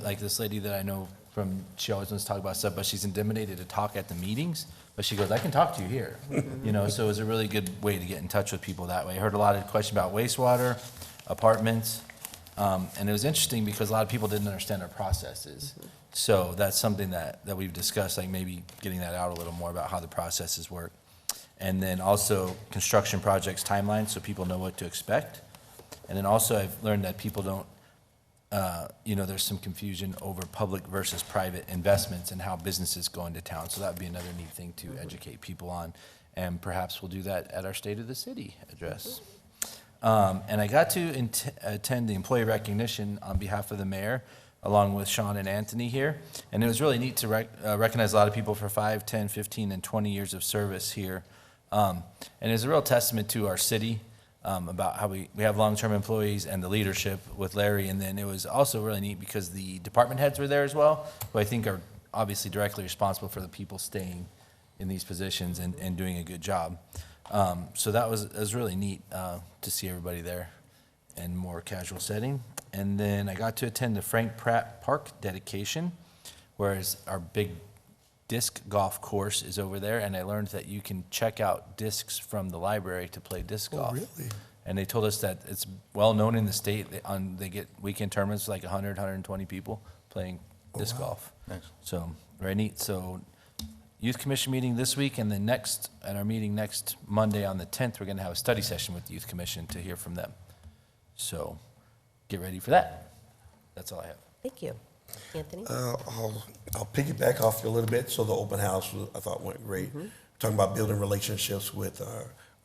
like this lady that I know from, she always wants to talk about stuff, but she's intimidated to talk at the meetings. But she goes, I can talk to you here. So it was a really good way to get in touch with people that way. I heard a lot of questions about wastewater, apartments. And it was interesting because a lot of people didn't understand our processes. So that's something that we've discussed, like maybe getting that out a little more about how the processes work. And then also construction projects timelines so people know what to expect. And then also I've learned that people don't, there's some confusion over public versus private investments and how businesses go into town. So that would be another neat thing to educate people on. And perhaps we'll do that at our State of the City address. And I got to attend the employee recognition on behalf of the mayor, along with Sean and Anthony here. And it was really neat to recognize a lot of people for 5, 10, 15, and 20 years of service here. And it's a real testament to our city about how we have long-term employees and the leadership with Larry. And then it was also really neat because the department heads were there as well, who I think are obviously directly responsible for the people staying in these positions and doing a good job. So that was really neat to see everybody there in more casual setting. And then I got to attend the Frank Pratt Park dedication, whereas our big disc golf course is over there, and I learned that you can check out discs from the library to play disc golf. Really? And they told us that it's well known in the state. They get weekend tournaments, like 100, 120 people playing disc wow. golf. Nice. So, very neat. So, Youth Commission meeting this week, and then at our meeting next Monday on the 10th, we're going to have a study session with the Youth Commission to hear from them. So, get ready for that. That's all I have. Thank you. Anthony? I'll piggyback off you a little bit. So the open house, I thought went great. Talking about building relationships with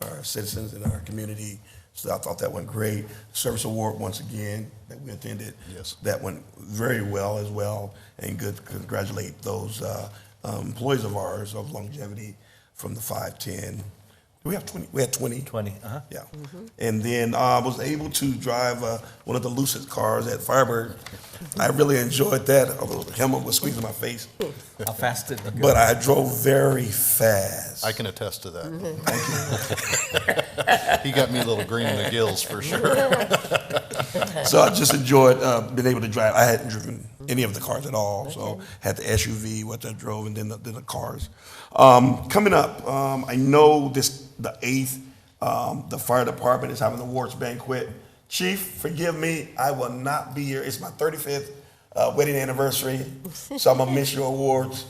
our citizens in our community. So I thought that went great. Service award, once again, that we attended. Yes. That went very well as well. And good, congratulate those employees of ours of longevity from the 510. We have 20. We had 20. 20, Yeah. And then I was able to drive one of the Lucid cars at Firebird. I really enjoyed that. The helmet was squeezing my face. How fast did it go? But I drove very fast. I can attest to that. He got me a little green in the gills for sure. So I just enjoyed being able to drive. I hadn't driven any of the cars at all, so had the SUV, what I drove, and then the cars. Coming up, I know the 8th, the fire department is having an awards banquet. Chief, forgive me, I will not be here. It's my 35th wedding anniversary, so I'm gonna miss your awards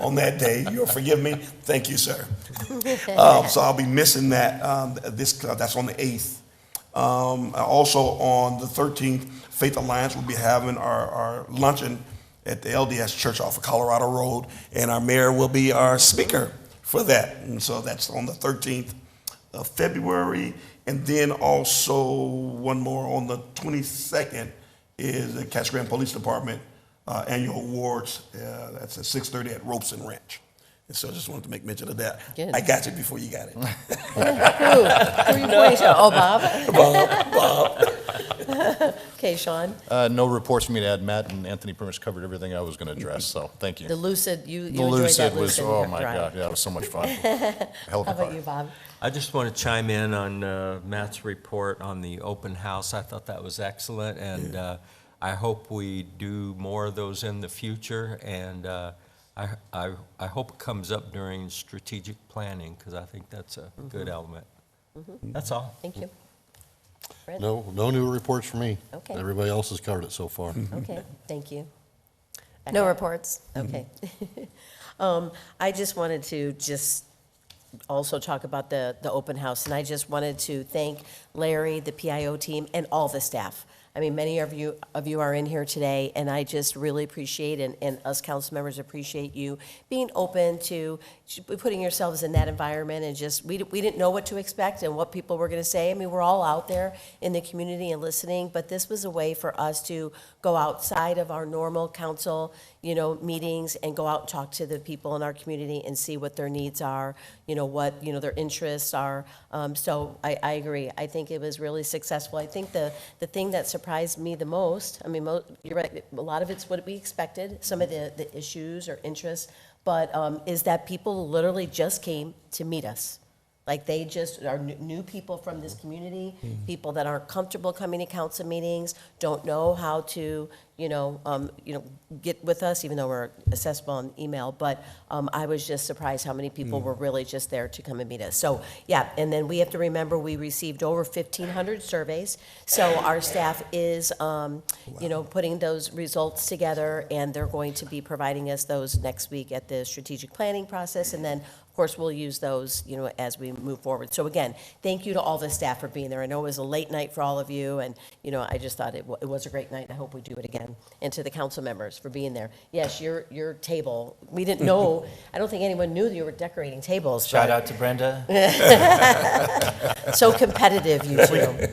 on that day. You'll forgive me? Thank you, sir. So I'll be missing that. That's on the 8th. Also on the 13th, Faith Alliance will be having our luncheon at the LDS Church off of Colorado Road, and our mayor will be our speaker for that. And so that's on the 13th of February. And then also one more on the 22nd is the Casa Grande Police Department annual awards. That's at 6:30 at Ropes and Ranch. And so I just wanted to make mention of that. Good. I got you before you got it. Who are you pointing to? Oh, Bob? Bob. Okay, Sean? No reports for me to add. Matt and Anthony pretty much covered everything I was going to address, so thank you. The Lucid, you The enjoyed Lucid that was, Lucid oh my drive. God, yeah, it was so much fun. How Hell of a about car. you, Bob? I just want to chime in on Matt's report on the open house. I thought that was excellent, and I hope we do more of those in the future, and I hope it comes up during strategic planning, because I think that's a good element. That's all. Thank you. Fred? No new reports for me. Okay. Everybody else has covered it so far. Okay, thank you. No reports. Okay. I just wanted to also talk about the open house, and I just wanted to thank Larry, the PIO team, and all the staff. I mean, many of you are in here today, and I just really appreciate, and us council members appreciate you being open to putting yourselves in that environment, and just, we didn't know what to expect and what people were going to say. I mean, we're all out there in the community and listening, but this was a way for us to go outside of our normal council, meetings, and go out and talk to the people in our community and see what their needs are, what, their interests are. So I agree. I think it was really successful. I think the thing that surprised me the most, I mean, you're right, a lot of it's what we expected, some of the issues or interests, but is that people literally just came to meet us. Like, they just are new people from this community, people that aren't comfortable coming to council meetings, don't know how to, get with us, even though we're accessible on email. But I was just surprised how many people were really just there to come and meet us. So, yeah, and then we have to remember we received over 1,500 surveys. So our staff is, putting those results together, and they're going to be providing us those next week at the strategic planning process. And then, of course, we'll use those, as we move forward. So again, thank you to all the staff for being there. I know it was a late night for all of you, and, I just thought it was a great night. I hope we do it again. And to the council members for being there. Yes, your table, we didn't know, I don't think anyone knew that you were decorating tables. Shout out to Brenda. So competitive, you two.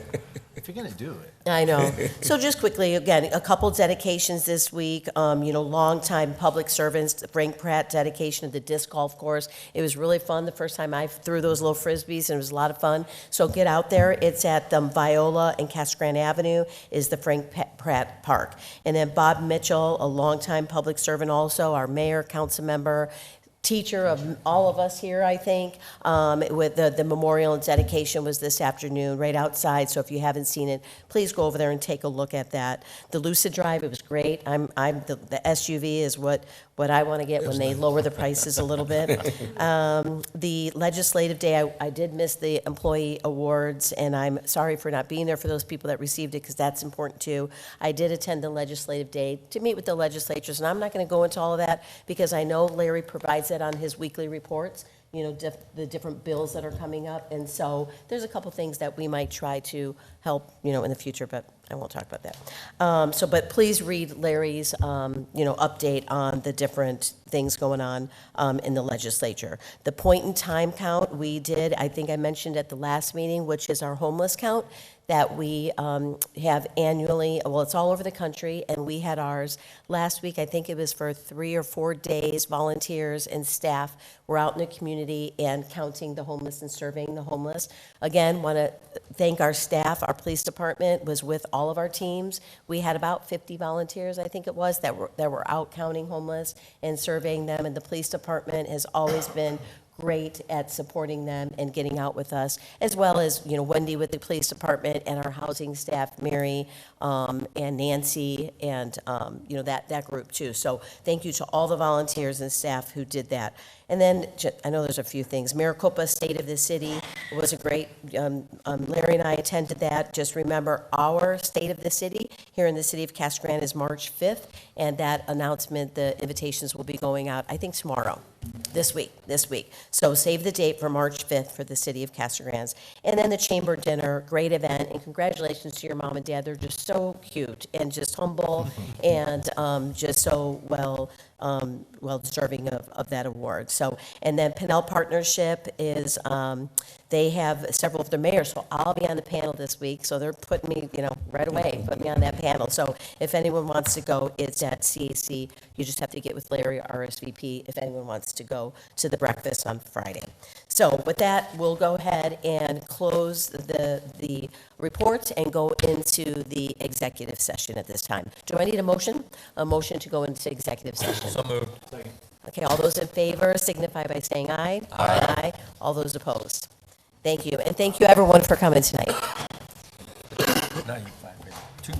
If you're going to do it. I know. So just quickly, again, a couple dedications this week. Longtime public servants, Frank Pratt dedication of the disc golf course. It was really fun the first time I threw those little frisbees, and it was a lot of fun. So get out there. It's at Viola and Casa Grande Avenue is the Frank Pratt Park. And then Bob Mitchell, a longtime public servant also, our mayor, council member, teacher of all of us here, I think. With the memorial and dedication was this afternoon, right outside, so if you haven't seen it, please go over there and take a look at that. The Lucid Drive, it was great. The SUV is what I want to get when they lower the prices a little bit. The Legislative Day, I did miss the employee awards, and I'm sorry for not being there for those people that received it, because that's important too. I did attend the Legislative Day to meet with the legislatures, and I'm not going to go into all of that, because I know Larry provides that on his weekly reports, the different bills that are coming up, and so there's a couple things that we might try to help, in the future, but I won't talk about that. But please read Larry's, update on the different things going on in the legislature. The point-in-time count we did, I think I mentioned at the last meeting, which is our homeless count that we have annually. Well, it's all over the country, and we had ours last week. I think it was for 3 or 4 days. Volunteers and staff were out in the community and counting the homeless and surveying the homeless. Again, want to thank our staff. Our police department was with all of our teams. We had about 50 volunteers, I think it was, that were out counting homeless and surveying them, and the police department has always been great at supporting them and getting out with us, as well as, Wendy with the police department and our housing staff, Mary and Nancy, and, that group too. So thank you to all the volunteers and staff who did that. And then, I know there's a few things. Maricopa State of the City was a great, Larry and I attended that. Just remember, our State of the City here in the city of Casa Grande is March 5th, and that announcement, the invitations will be going out, I think, tomorrow. This week. So save the date for March 5th for the city of Casa Grande. And then the chamber dinner, great event, and congratulations to your mom and dad. They're just so cute and just humble and just so well deserving of that award. So, and then Pinnell Partnership is, they have several of their mayors, so I'll be on the panel this week, so they're putting me, right away, put me on that panel. So if anyone wants to go, it's at CAC. You just have to get with Larry, RSVP, if anyone wants to go to the breakfast on Friday. So with that, we'll go ahead and close the report and go into the executive session at this time. Do I need a motion? A motion to go into executive session. So moved. Okay, all those in favor signify by saying aye. Aye. All those opposed. Thank you, and thank you everyone for coming tonight. Now you 5 minutes. 2